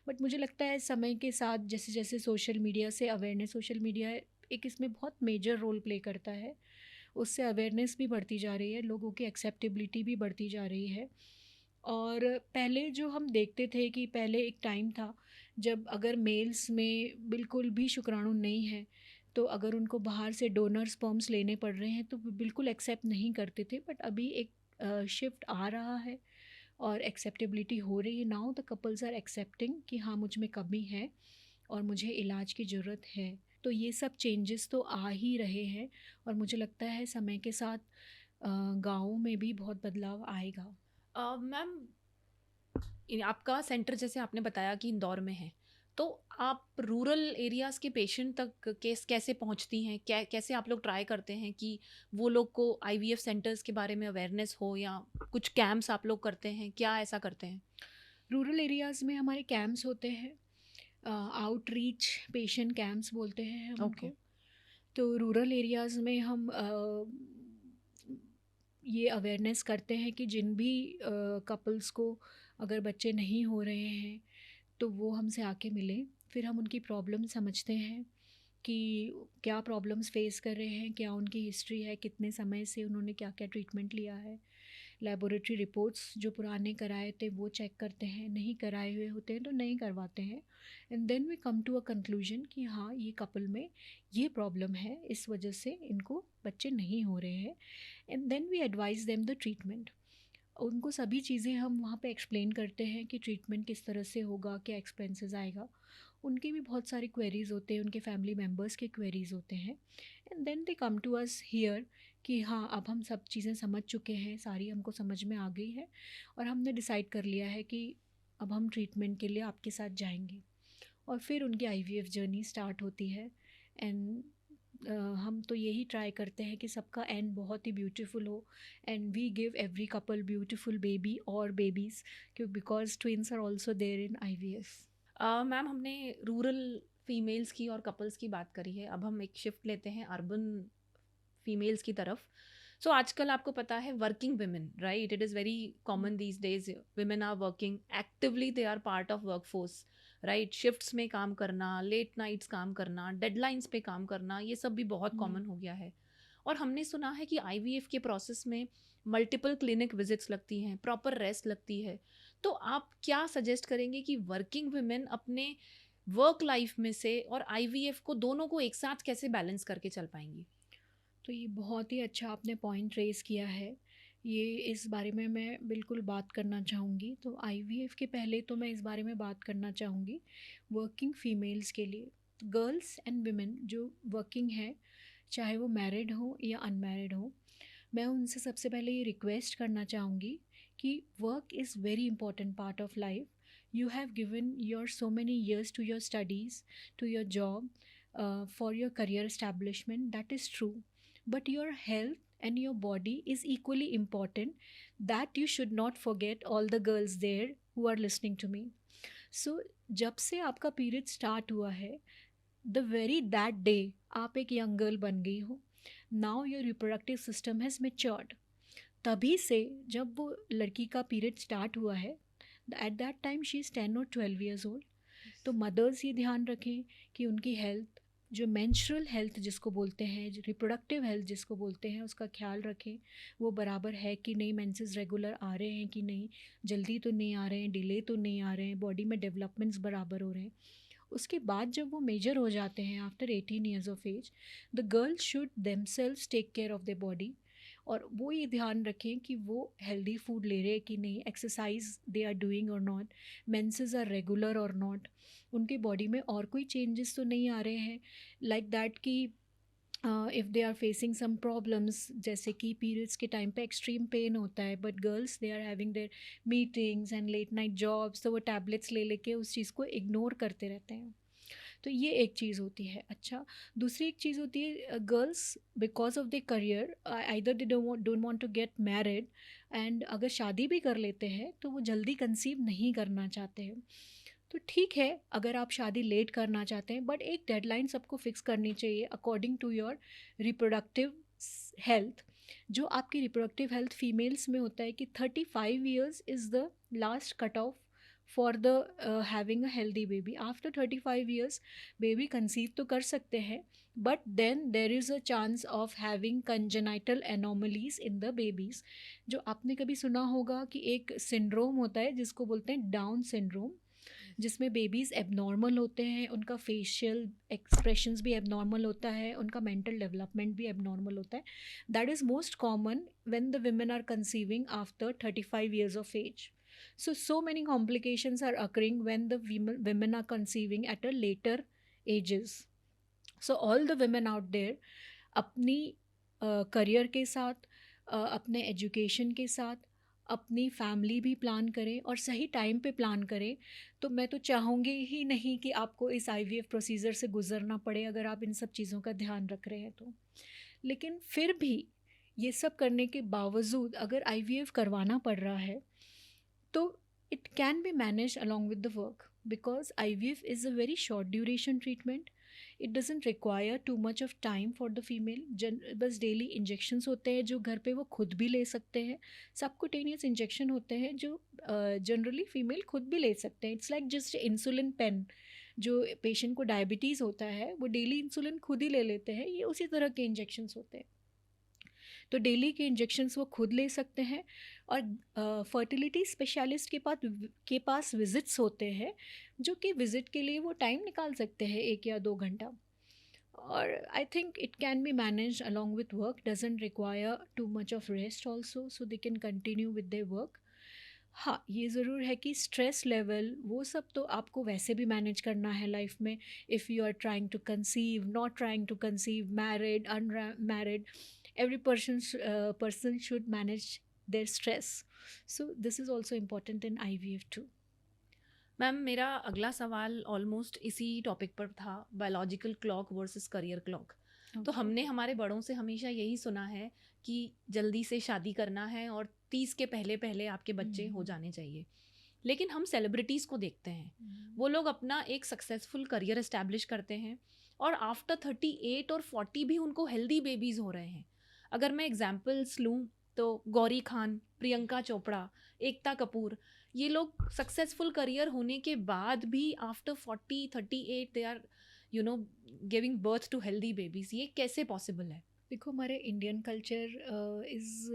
बट मुझे लगता है समय के साथ जैसे जैसे सोशल मीडिया एक इसमें बहुत मेजर रोल प्ले करता है। उससे अवेयरनेस भी बढ़ती जा रही है, लोगों की एक्सेप्टेबिलिटी भी बढ़ती जा रही है। और पहले जो हम देखते थे कि पहले एक टाइम था जब अगर मेल्स में बिल्कुल भी शुक्राणु नहीं है, तो अगर उनको बाहर से डोनर स्पर्म्स लेने पड़ रहे हैं तो वो बिल्कुल एक्सेप्ट नहीं करते थे। बट अभी एक शिफ्ट आ रहा है और एक्सेप्टेबिलिटी हो रही है। Now the couples are accepting कि हाँ, मुझ में कमी है और मुझे इलाज की ज़रूरत है। तो ये सब चेंजेस तो आ ही रहे हैं और मुझे लगता है समय के साथ गाँवों में भी बहुत बदलाव आएगा। मैम, आपका सेंटर जैसे आपने बताया कि इंदौर में है, तो आप रूरल एरियाज़ के पेशेंट तक कैसे पहुंचती हैं? कैसे आप लोग ट्राई करते हैं कि वो लोग को आईवीएफ सेंटर्स के बारे में अवेयरनेस हो, या कुछ कैंप्स आप लोग करते हैं, क्या ऐसा करते हैं? रूरल एरियाज़ में हमारे कैंप्स होते हैं, आउटरीच पेशेंट कैंप्स बोलते हैं हम ओके। उनको। तो रूरल एरियाज़ में हम ये अवेयरनेस करते हैं कि जिन भी कपल्स को अगर बच्चे नहीं हो रहे हैं तो वो हमसे आके मिलें। फिर हम उनकी प्रॉब्लम समझते हैं कि क्या प्रॉब्लम्स फेस कर रहे हैं, क्या उनकी हिस्ट्री है, कितने समय से उन्होंने क्या क्या ट्रीटमेंट लिया है। लेबोरेटरी रिपोर्ट्स जो पुराने कराए थे वो चेक करते हैं, नहीं कराए हुए होते हैं तो नहीं करवाते हैं। And then we come to a conclusion कि हाँ, ये कपल में ये प्रॉब्लम है, इस वजह से इनको बच्चे नहीं हो रहे हैं। And then we advise them the treatment. उनको सभी चीज़ें हम वहाँ पे एक्सप्लेन करते हैं कि ट्रीटमेंट किस तरह से होगा, क्या एक्सपेंसेस आएगा। उनके भी बहुत सारे क्वेरीज़ होते हैं, उनके फैमिली मेम्बर्स के क्वेरीज़ होते हैं। And then they come to us here कि हाँ, अब हम सब चीज़ें समझ चुके हैं, सारी हमको समझ में आ गई है और हमने डिसाइड कर लिया है कि अब हम ट्रीटमेंट के लिए आपके साथ जाएंगे। और फिर उनकी आईवीएफ जर्नी स्टार्ट होती है। एंड हम तो यही ट्राई करते हैं कि सबका एंड बहुत ही ब्यूटीफुल हो and we give every couple beautiful baby और बेबीज़, क्यों because twins are also there in IVF. Ma'am, हमने रूरल फीमेल्स की और कपल्स की बात करी है, अब हम एक शिफ्ट लेते हैं अर्बन फीमेल्स की तरफ। सो आजकल आपको पता है working women, right, it is very common these days, women are working actively, they are part of work force, right. Shifts में काम करना, लेट नाइट्स काम करना, डेडलाइंस पे काम करना, ये सब भी बहुत कॉमन हो गया है। और हमने सुना है कि आईवीएफ के प्रोसेस में मल्टीपल क्लिनिक विजिट्स लगती हैं, प्रॉपर रेस्ट लगती है। तो आप क्या सजेस्ट करेंगे कि वर्किंग वुमेन अपने वर्क लाइफ में से और आईवीएफ को, दोनों को एक साथ कैसे बैलेंस करके चल पाएंगी? तो ये बहुत ही अच्छा आपने पॉइंट रेज़ किया है। ये इस बारे में मैं बिल्कुल बात करना चाहूँगी। तो आईवीएफ के पहले तो मैं इस बारे में बात करना चाहूँगी वर्किंग फ़ीमेल्स के लिए। गर्ल्स एंड वुमेन जो वर्किंग है, चाहे वो मैरिड हो या अनमैरिड हो, मैं उनसे सबसे पहले ये रिक्वेस्ट करना चाहूँगी कि work is very important part of life. You have given your so many years to your studies, to your job, for your career establishment, that is true. But your health and your body is equally important, that you should not forget, all the girls there who are listening to me. So जब से आपका period start हुआ है, the very that day आप एक young girl बन गई हो। Now your reproductive system has matured. तभी से जब वो लड़की का पीरियड स्टार्ट हुआ है, at that time she is 10 or 12 years old। तो मदर्स ये ध्यान रखें कि उनकी हेल्थ, जो मेंस्ट्रुअल हेल्थ जिसको बोलते हैं, जो रिप्रोडक्टिव हेल्थ जिसको बोलते हैं, उसका ख्याल रखें। वो बराबर है कि नहीं, मेंसेस रेगुलर आ रहे हैं कि नहीं, जल्दी तो नहीं आ रहे हैं, डिले तो नहीं आ रहे हैं, बॉडी में डेवलपमेंट्स बराबर हो रहे हैं। उसके बाद जब वो मेजर हो जाते हैं after 18 years of age, the girls should themselves take care of the body. और वो ये ध्यान रखें कि वो हेल्दी फूड ले रहे हैं कि नहीं, एक्सरसाइज दे आर डूइंग और नॉट, मेंसेस आर रेगुलर और नॉट, उनके बॉडी में और कोई चेंजेस तो नहीं आ रहे हैं लाइक दैट कि if they are facing some problems, जैसे कि पीरियड्स के टाइम पे एक्सट्रीम पेन होता है, but girls they are having their meetings and late night jobs, तो वो टैबलेट्स ले लेके उस चीज़ को इग्नोर करते रहते हैं। तो ये एक चीज़ होती है। अच्छा, दूसरी एक चीज़ होती है, girls because of the career either they don't want to get married, and अगर शादी भी कर लेते हैं तो वो जल्दी कंसीव नहीं करना चाहते हैं। तो ठीक है, अगर आप शादी लेट करना चाहते हैं, बट एक डेडलाइन सबको फिक्स करनी चाहिए according to your reproductive health. जो आपकी रिप्रोडक्टिव हेल्थ फीमेल्स में होता है कि 35 years is the last cut off for the having a healthy baby. After 35 years baby conceive तो कर सकते हैं, but then there is a chance of having congenital anomalies in the babies. जो आपने कभी सुना होगा कि एक सिंड्रोम होता है जिसको बोलते हैं डाउन सिंड्रोम, जिसमें बेबीज़ एबनॉर्मल होते हैं, उनका फेशियल एक्सप्रेशंस भी एबनॉर्मल होता है, उनका मेंटल डेवलपमेंट भी एबनॉर्मल होता है। That is most common when the women are conceiving after 35 years of age. So many complications are occurring when the women are conceiving at a later ages. So all the women out there अपनी career के साथ, अपने education के साथ, अपनी family भी plan करें और सही टाइम पे प्लान करें। तो मैं तो चाहूँगी ही नहीं कि आपको इस आईवीएफ प्रोसीजर से गुजरना पड़े अगर आप इन सब चीज़ों का ध्यान रख रहे हैं तो। लेकिन फिर भी ये सब करने के बावजूद अगर आईवीएफ करवाना पड़ रहा है तो it can be managed along with the work, because IVF is a very short duration treatment. It doesn't require too much of time for the female. बस डेली इंजेक्शंस होते हैं जो घर पे वो खुद भी ले सकते हैं। सबकुटेनियस इंजेक्शन होते हैं जो जनरली फीमेल खुद भी ले सकते हैं। It's like just insulin pen. जो पेशेंट को डायबिटीज़ होता है वो डेली इंसुलिन खुद ही ले लेते हैं, ये उसी तरह के इंजेक्शंस होते हैं। तो डेली के इंजेक्शंस वो खुद ले सकते हैं। और फर्टिलिटी स्पेशलिस्ट के पास विजिट्स होते हैं, जो कि विज़िट के लिए वो टाइम निकाल सकते हैं 1 या 2 घंटा। और I think it can be manage along with work, doesn't require too much of rest also, so they can continue with their work. हाँ, ये ज़रूर है कि स्ट्रेस लेवल वो सब तो आपको वैसे भी मैनेज करना है लाइफ में। If you are trying to conceive, not trying to conceive, married, unmarried, every person should manage their stress. So this is also important in IVF too. Ma'am, मेरा अगला सवाल ऑलमोस्ट इसी टॉपिक पर था, biological clock versus career clock. तो हमने हमारे बड़ों से हमेशा यही सुना है कि जल्दी से शादी करना है और 30 के पहले पहले आपके बच्चे हो जाने चाहिए। लेकिन हम सेलिब्रिटीज़ को देखते हैं, वो लोग अपना एक सक्सेसफुल करियर इस्टेब्लिश करते हैं और आफ्टर 38 और 40 भी उनको हेल्दी बेबीज़ हो रहे हैं। अगर मैं एग्जाम्पल्स लूँ तो गौरी खान, प्रियंका चोपड़ा, एकता कपूर, ये लोग सक्सेसफुल करियर होने के बाद भी after 40-38 they are giving birth to healthy babies. ये कैसे पॉसिबल है? देखो, हमारे Indian culture is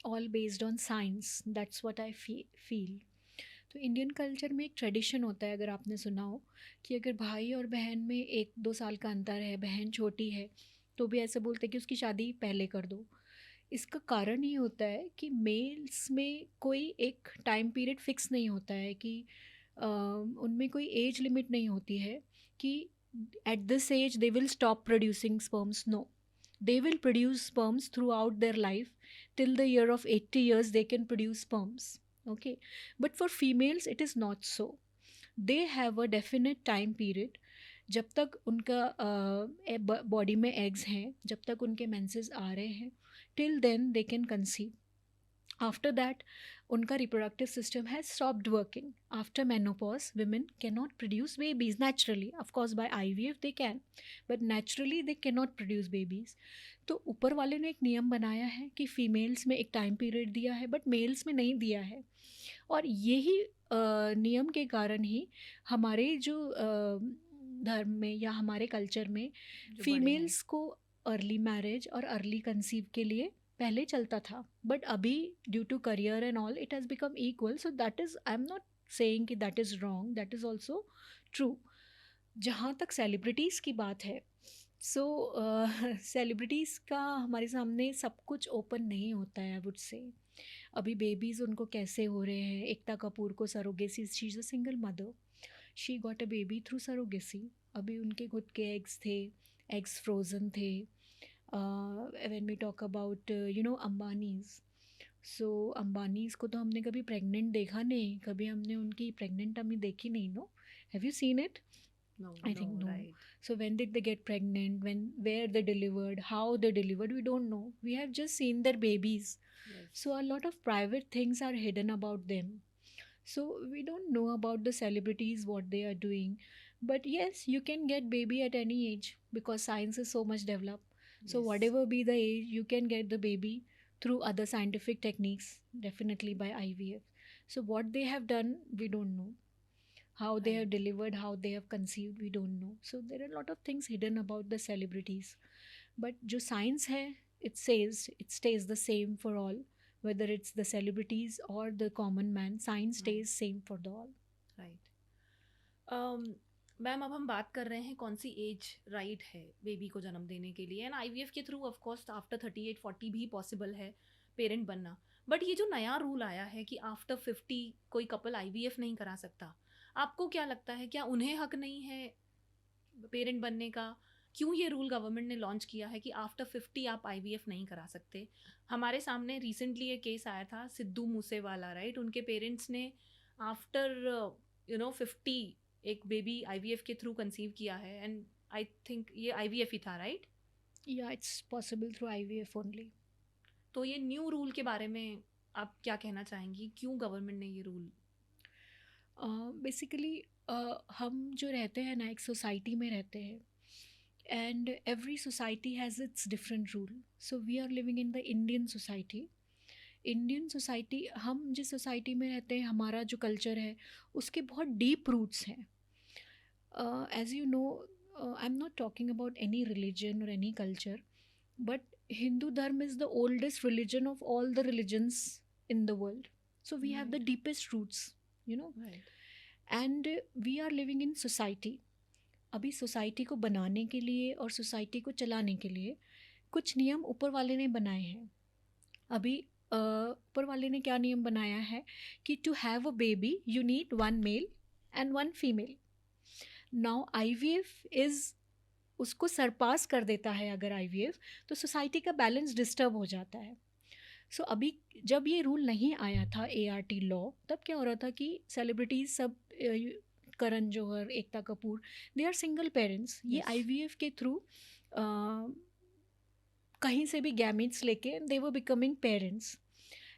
all based on science, that's what I feel. तो इंडियन कल्चर में एक ट्रेडिशन होता है, अगर आपने सुना हो, कि अगर भाई और बहन में 1-2 साल का अंतर है, बहन छोटी है, तो भी ऐसे बोलते हैं कि उसकी शादी पहले कर दो। इसका कारण ये होता है कि मेल्स में कोई एक टाइम पीरियड फिक्स नहीं होता है, कि उनमें कोई एज लिमिट नहीं होती है कि at this age they will stop producing sperms. No, they will produce sperms throughout their life. Till the year of 80 years they can produce sperms. Okay, but for females it is not so. They have a definite time period. जब तक उनका body में eggs हैं, जब तक उनके menses आ रहे हैं, till then they can conceive. After that, उनका reproductive system has stopped working. After menopause, women cannot produce babies naturally. Of course, by IVF they can, but naturally they cannot produce babies. तो ऊपर वाले ने एक नियम बनाया है कि फीमेल्स में एक टाइम पीरियड दिया है, बट मेल्स में नहीं दिया है। और यही नियम के कारण ही हमारे जो धर्म में या हमारे कल्चर में फीमेल्स को अर्ली मैरिज और अर्ली कंसीव के लिए पहले चलता था, बट अभी due to career and all it has become equal. So that is, I am not saying कि that is wrong, that is also true. जहाँ तक सेलिब्रिटीज़ की बात है, सो सेलिब्रिटीज़ का हमारे सामने सब कुछ ओपन नहीं होता है, आई वुड से। अभी बेबीज़ उनको कैसे हो रहे हैं, एकता कपूर को surrogacy, she is a single mother, she got a baby through surrogacy. अभी उनके खुद के एग्स थे, एग्स फ्रोज़न थे। when we talk about अंबानीज़, सो अंबानीज़ को तो हमने कभी प्रेग्नेंट देखा नहीं, कभी हमने उनकी प्रेग्नेंट अम्मी देखी नहीं। No, have you seen it? No, I think no. right. So when did they get pregnant? Where they delivered? How they delivered? We don't know. We have just seen their babies. Yes. So a lot of private things are hidden about them. So we don't know about the celebrities, what they are doing. But yes, you can get baby at any age because science is so much developed. So Yes. whatever be the age, you can get the baby through other scientific techniques, definitely by IVF. So what they have done, we don't know. How they have Right. delivered, how they have conceived, we don't know. So there are a lot of things hidden about the celebrities. But जो science है, it stays the same for all, whether it's the celebrities or the common man. Science Right. stays same for the all. Right. Ma'am अब हम बात कर रहे हैं कौन सी as right है बेबी को जन्म देने के लिए, एंड आईवीएफ के थ्रू ऑफ कोर्स आफ्टर 38-40 भी पॉसिबल है पेरेंट बनना। बट ये जो नया रूल आया है कि आफ्टर 50 कोई कपल आईवीएफ नहीं करा सकता, आपको क्या लगता है, क्या उन्हें हक नहीं है पेरेंट बनने का? क्यों ये रूल गवर्नमेंट ने लॉन्च किया है कि आफ्टर 50 आप आईवीएफ नहीं करा सकते? हमारे सामने रिसेंटली एक केस आया था सिद्धू मूसेवाला, राइट? उनके पेरेंट्स ने आफ्टर 50 एक बेबी आईवीएफ के थ्रू कंसीव किया है, एंड आई थिंक ये आईवीएफ ही था, right? Yeah, it's possible through IVF only. तो ये न्यू रूल के बारे में आप क्या कहना चाहेंगी, क्यों गवर्नमेंट ने ये रूल? बेसिकली हम जो रहते हैं ना, एक सोसाइटी में रहते हैं, and every society has its different rule. So we are living in the Indian society. Indian society, हम जिस सोसाइटी में रहते हैं, हमारा जो कल्चर है उसके बहुत डीप रूट्स हैं. As you know, I am not talking about any religion और any culture, but Hindu dharma is the oldest religion of all the religions in the world. So we have the Right. deepest roots, you know. Right. And we are living in society. अभी society को बनाने के लिए और society को चलाने के लिए कुछ नियम ऊपर वाले ने बनाए हैं. अभी ऊपर वाले ने क्या नियम बनाया है कि to have a baby you need 1 male and 1 female. Now IVF is उसको सरपास कर देता है. अगर IVF, तो सोसाइटी का बैलेंस डिस्टर्ब हो जाता है. सो अभी जब ये रूल नहीं आया था, ART लॉ, तब क्या हो रहा था कि सेलिब्रिटीज सब, Karan Johar, Ekta Kapoor, they are single parents. ये Yes. IVF के थ्रू कहीं से भी गैमेट्स लेके they were becoming parents.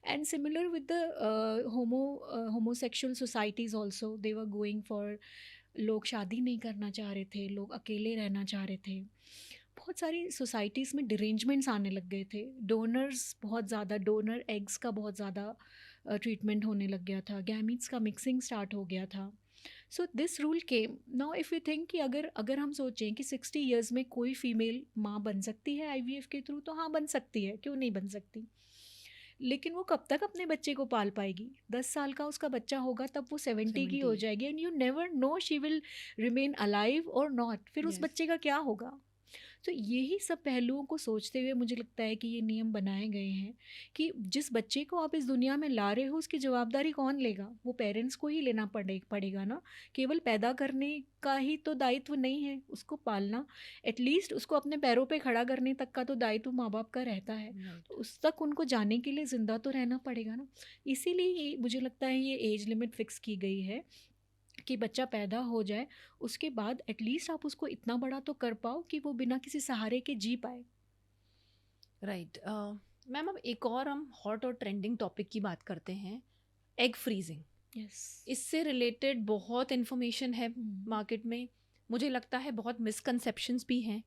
And similar with the homosexual societies also, they were going for, लोग शादी नहीं करना चाह रहे थे, लोग अकेले रहना चाह रहे थे. बहुत सारी सोसाइटीज़ में डिरेंजमेंट्स आने लग गए थे. डोनर्स बहुत ज़्यादा, डोनर एग्स का बहुत ज़्यादा ट्रीटमेंट होने लग गया था. गैमीट्स का मिक्सिंग स्टार्ट हो गया था. So this rule came. Now if you think कि अगर हम सोचें कि 60 ईयर्स में कोई फीमेल माँ बन सकती है IVF के थ्रू, तो हाँ, बन सकती है, क्यों नहीं बन सकती. लेकिन वो कब तक अपने बच्चे को पाल पाएगी? 10 साल का उसका बच्चा होगा तब वो 70 की हो 70. जाएगी, and you never know she will remain alive और नॉट. फिर उस Yes. बच्चे का क्या होगा? तो यही सब पहलुओं को सोचते हुए मुझे लगता है कि ये नियम बनाए गए हैं कि जिस बच्चे को आप इस दुनिया में ला रहे हो, उसकी जवाबदारी कौन लेगा? वो पेरेंट्स को ही लेना पड़ेगा ना. केवल पैदा करने का ही तो दायित्व नहीं है, उसको पालना, एटलीस्ट उसको अपने पैरों पे खड़ा करने तक का तो दायित्व माँ बाप का रहता है. Right. तो उस तक उनको जाने के लिए ज़िंदा तो रहना पड़ेगा ना. इसीलिए मुझे लगता है ये एज लिमिट फिक्स की गई है कि बच्चा पैदा हो जाए, उसके बाद एटलीस्ट आप उसको इतना बड़ा तो कर पाओ कि वो बिना किसी सहारे के जी पाए. राइट। मैम अब एक और हम हॉट और ट्रेंडिंग टॉपिक की बात करते हैं, एग फ्रीजिंग. यस. इससे रिलेटेड बहुत इन्फॉर्मेशन है मार्केट में, मुझे लगता है बहुत मिसकंसेप्शंस भी हैं,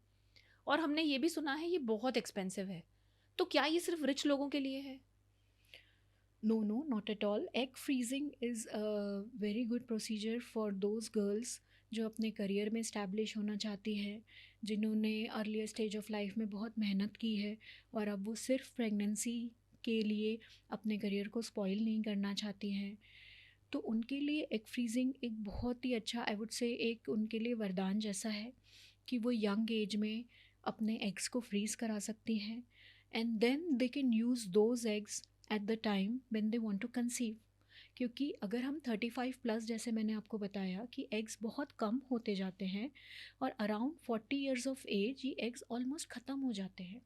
और हमने ये भी सुना है ये बहुत एक्सपेंसिव है. तो क्या ये सिर्फ रिच लोगों के लिए है? No, not at all. Egg freezing is a very good procedure for those girls जो अपने करियर में इस्टेब्लिश होना चाहती हैं, जिन्होंने अर्लियर स्टेज ऑफ लाइफ में बहुत मेहनत की है और अब वो सिर्फ प्रेगनेंसी के लिए अपने करियर को स्पॉइल नहीं करना चाहती हैं. तो उनके लिए एग फ्रीजिंग एक बहुत ही अच्छा, आई वुड से एक उनके लिए वरदान जैसा है कि वो यंग एज में अपने एग्स को फ्रीज़ करा सकती हैं, and then they can use those eggs at the time when they want to conceive. क्योंकि अगर हम 35 प्लस, जैसे मैंने आपको बताया कि एग्स बहुत कम होते जाते हैं, और अराउंड 40 ईयर्स ऑफ एज ये एग्स ऑलमोस्ट ख़त्म हो जाते हैं.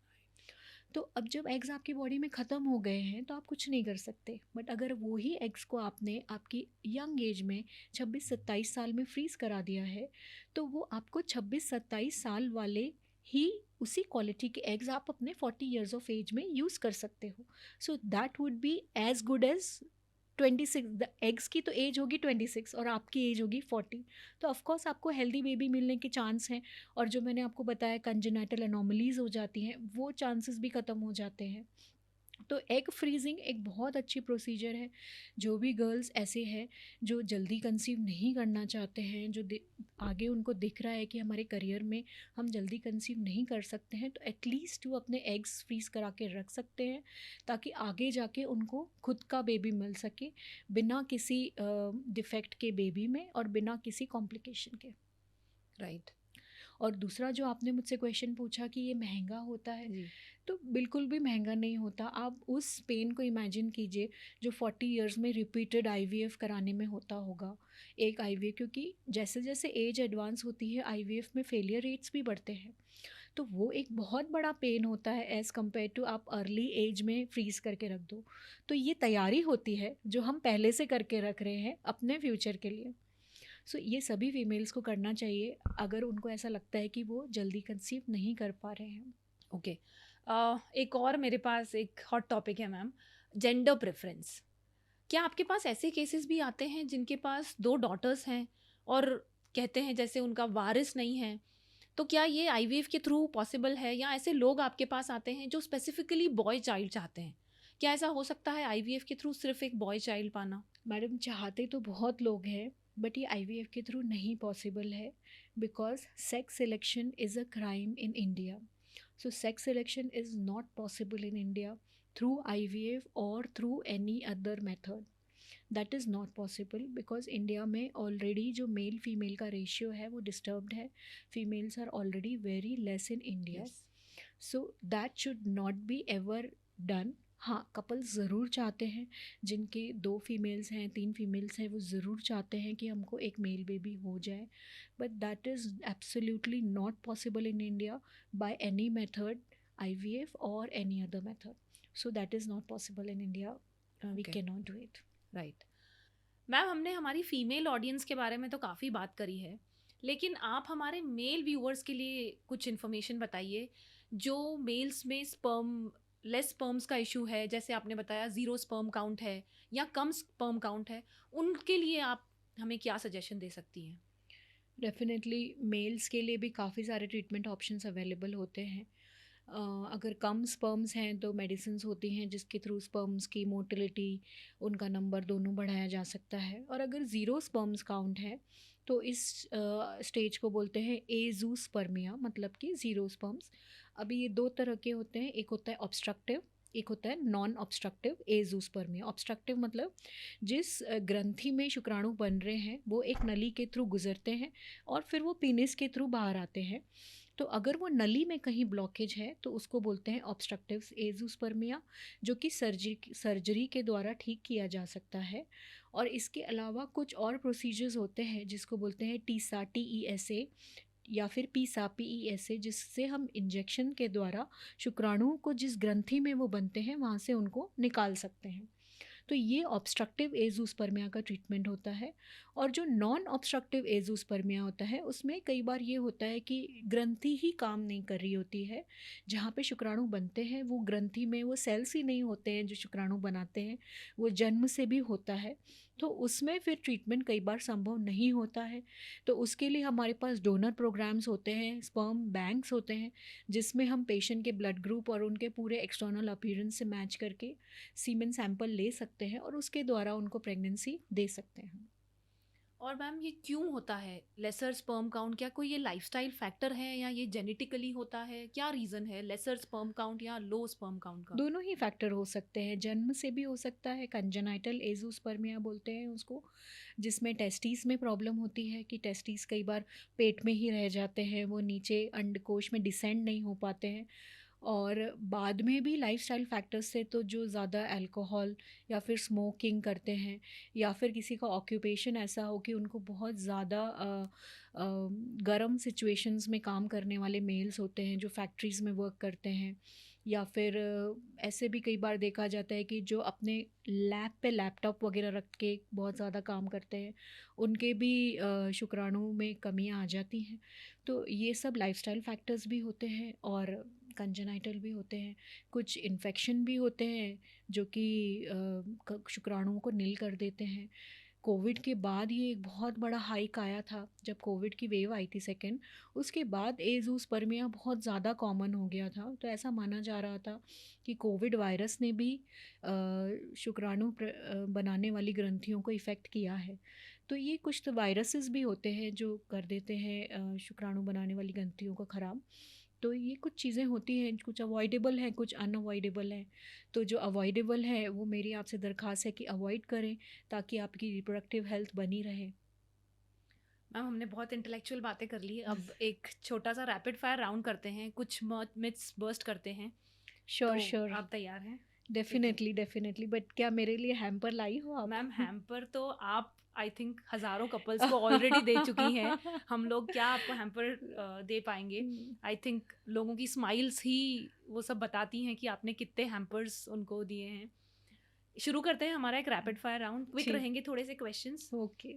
तो अब जब एग्स आपकी बॉडी में ख़त्म हो गए हैं तो आप कुछ नहीं कर सकते. बट अगर वही एग्स को आपने आपकी यंग एज में 26-27 साल में फ्रीज़ करा दिया है, तो वो आपको 26-27 साल वाले ही उसी क्वालिटी के एग्स आप अपने 40 ईयर्स ऑफ एज में यूज़ कर सकते हो. So that would be as good as 26, the eggs की तो एज होगी 26 और आपकी एज होगी 40, तो ऑफकोर्स आपको हेल्दी बेबी मिलने के चांस हैं। और जो मैंने आपको बताया कंजेनाइटल एनोमलीज हो जाती हैं, वो चांसेस भी ख़त्म हो जाते हैं। तो एग फ्रीजिंग एक बहुत अच्छी प्रोसीजर है। जो भी गर्ल्स ऐसे हैं जो जल्दी कंसीव नहीं करना चाहते हैं, जो आगे उनको दिख रहा है कि हमारे करियर में हम जल्दी कंसीव नहीं कर सकते हैं, तो एटलीस्ट वो अपने एग्स फ्रीज करा के रख सकते हैं, ताकि आगे जाके उनको खुद का बेबी मिल सके, बिना किसी डिफेक्ट के बेबी में और बिना किसी कॉम्प्लिकेशन के। राइट। और दूसरा जो आपने मुझसे क्वेश्चन पूछा कि ये महंगा होता है, जी। तो बिल्कुल भी महंगा नहीं होता। आप उस पेन को इमेजिन कीजिए जो 40 इयर्स में रिपीटेड आईवीएफ कराने में होता होगा। एक आईवीएफ, क्योंकि जैसे जैसे एज एडवांस होती है आईवीएफ में फेलियर रेट्स भी बढ़ते हैं, तो वो एक बहुत बड़ा पेन होता है एज़ कम्पेयर टू आप अर्ली एज में फ्रीज़ करके रख दो। तो ये तैयारी होती है जो हम पहले से करके रख रहे हैं अपने फ्यूचर के लिए। सो ये सभी फीमेल्स को करना चाहिए अगर उनको ऐसा लगता है कि वो जल्दी कंसीव नहीं कर पा रहे हैं। ओके। एक और मेरे पास एक हॉट टॉपिक है मैम, जेंडर प्रेफरेंस। क्या आपके पास ऐसे केसेस भी आते हैं जिनके पास 2 डॉटर्स हैं और कहते हैं जैसे उनका वारिस नहीं है, तो क्या ये आईवीएफ के थ्रू पॉसिबल है, या ऐसे लोग आपके पास आते हैं जो स्पेसिफिकली बॉय चाइल्ड चाहते हैं? क्या ऐसा हो सकता है आईवीएफ के थ्रू सिर्फ एक बॉय चाइल्ड पाना? मैडम चाहते तो बहुत लोग हैं, बट ये आईवीएफ के थ्रू नहीं पॉसिबल है, because sex selection is a crime in India. So sex selection is not possible in India through IVF और through any other method. That is not possible because India में already जो male female का ratio है वो disturbed है। Females are already very less in India, yes. So that should not be ever done. हाँ, couples ज़रूर चाहते हैं, जिनके 2 फीमेल्स हैं 3 फीमेल्स हैं, वो ज़रूर चाहते हैं कि हमको एक मेल बेबी हो जाए, but that is absolutely not possible in India by any method, IVF और any other method. So that is not possible in India, we Okay. Can not do it. Right. Ma'am, हमने हमारी female audience के बारे में तो काफ़ी बात करी है, लेकिन आप हमारे मेल व्यूअर्स के लिए कुछ इन्फॉर्मेशन बताइए। जो मेल्स में लेस स्पर्म्स का इशू है, जैसे आपने बताया 0 स्पर्म काउंट है या कम स्पर्म काउंट है, उनके लिए आप हमें क्या सजेशन दे सकती हैं? डेफिनेटली मेल्स के लिए भी काफ़ी सारे ट्रीटमेंट ऑप्शंस अवेलेबल होते हैं। अगर कम स्पर्म्स हैं तो मेडिसिन्स होती हैं जिसके थ्रू स्पर्म्स की मोटिलिटी, उनका नंबर दोनों बढ़ाया जा सकता है। और अगर ज़ीरो स्पर्म्स काउंट है तो इस स्टेज को बोलते हैं एजूस्पर्मिया, मतलब कि ज़ीरो स्पर्म्स। अभी ये 2 तरह के होते हैं, एक होता है ऑब्स्ट्रक्टिव, एक होता है नॉन ऑब्स्ट्रक्टिव एजूस्पर्मिया। ऑब्स्ट्रक्टिव मतलब जिस ग्रंथि में शुक्राणु बन रहे हैं वो एक नली के थ्रू गुजरते हैं और फिर वो पीनिस के थ्रू बाहर आते हैं। तो अगर वो नली में कहीं ब्लॉकेज है तो उसको बोलते हैं ऑब्स्ट्रक्टिव एजूस्पर्मिया, जो कि सर्जरी के द्वारा ठीक किया जा सकता है। और इसके अलावा कुछ और प्रोसीजर्स होते हैं जिसको बोलते हैं टीसा, TESA, या फिर पीसा, PESA, जिससे हम इंजेक्शन के द्वारा शुक्राणुओं को जिस ग्रंथि में वो बनते हैं वहाँ से उनको निकाल सकते हैं। तो ये ऑब्स्ट्रक्टिव एजूस्पर्मिया का ट्रीटमेंट होता है। और जो नॉन ऑब्स्ट्रक्टिव एजूस्पर्मिया होता है उसमें कई बार ये होता है कि ग्रंथि ही काम नहीं कर रही होती है, जहाँ पे शुक्राणु बनते हैं वो ग्रंथि में वो सेल्स ही नहीं होते हैं जो शुक्राणु बनाते हैं, वो जन्म से भी होता है। तो उसमें फिर ट्रीटमेंट कई बार संभव नहीं होता है। तो उसके लिए हमारे पास डोनर प्रोग्राम्स होते हैं, स्पर्म बैंक्स होते हैं, जिसमें हम पेशेंट के ब्लड ग्रुप और उनके पूरे एक्सटर्नल अपीयरेंस से मैच करके सीमेन सैंपल ले सकते हैं और उसके द्वारा उनको प्रेगनेंसी दे सकते हैं। और मैम, ये क्यों होता है लेसर स्पर्म काउंट? क्या कोई ये लाइफस्टाइल फैक्टर है या ये जेनेटिकली होता है? क्या रीज़न है लेसर स्पर्म काउंट या लो स्पर्म काउंट का? दोनों ही फैक्टर हो सकते हैं, जन्म से भी हो सकता है, कंजेनाइटल एजोस्पर्मिया बोलते हैं उसको, जिसमें टेस्टिस में प्रॉब्लम होती है कि टेस्टिस कई बार पेट में ही रह जाते हैं, वो नीचे अंडकोश में डिसेंड नहीं हो पाते हैं। और बाद में भी लाइफस्टाइल फैक्टर्स से, तो जो ज़्यादा अल्कोहल या फिर स्मोकिंग करते हैं, या फिर किसी का ऑक्यूपेशन ऐसा हो कि उनको बहुत ज़्यादा गर्म सिचुएशंस में काम करने वाले मेल्स होते हैं जो फैक्ट्रीज़ में वर्क करते हैं, या फिर ऐसे भी कई बार देखा जाता है कि जो अपने लैब पे लैपटॉप वगैरह रख के बहुत ज़्यादा काम करते हैं, उनके भी शुक्राणु में कमियां आ जाती हैं। तो ये सब लाइफस्टाइल फैक्टर्स भी होते हैं और कंजेनाइटल भी होते हैं, कुछ इन्फेक्शन भी होते हैं जो कि शुक्राणुओं को नील कर देते हैं। कोविड के बाद ये एक बहुत बड़ा हाइक आया था, जब कोविड की वेव आई थी सेकेंड, उसके बाद एज़ोस्पर्मिया बहुत ज़्यादा कॉमन हो गया था। तो ऐसा माना जा रहा था कि कोविड वायरस ने भी शुक्राणु बनाने वाली ग्रंथियों को इफ़ेक्ट किया है। तो ये कुछ तो वायरसेस भी होते हैं जो कर देते हैं शुक्राणु बनाने वाली ग्रंथियों को ख़राब। तो ये कुछ चीज़ें होती हैं, कुछ अवॉइडेबल हैं, कुछ अनअवॉइडेबल हैं। तो जो अवॉइडेबल है वो मेरी आपसे दरख्वास्त है कि अवॉइड करें, ताकि आपकी रिप्रोडक्टिव हेल्थ बनी रहे। मैम, हमने बहुत इंटेलेक्चुअल बातें कर ली, अब एक छोटा सा रैपिड फायर राउंड करते हैं, कुछ मिथ्स बर्स्ट करते हैं। श्योर तो श्योर, आप तैयार हैं? डेफिनेटली डेफिनेटली, बट क्या मेरे लिए हैम्पर लाई हो आप? मैम, हैम्पर तो आप आई थिंक हज़ारों कपल्स को ऑलरेडी दे चुकी हैं। हम लोग क्या आपको हैम्पर दे पाएंगे? आई थिंक लोगों की स्माइल्स ही वो सब बताती हैं कि आपने कितने हैम्पर्स उनको दिए हैं। शुरू करते हैं हमारा एक रैपिड फायर राउंड, क्विक ठीक। रहेंगे थोड़े से questions. Okay.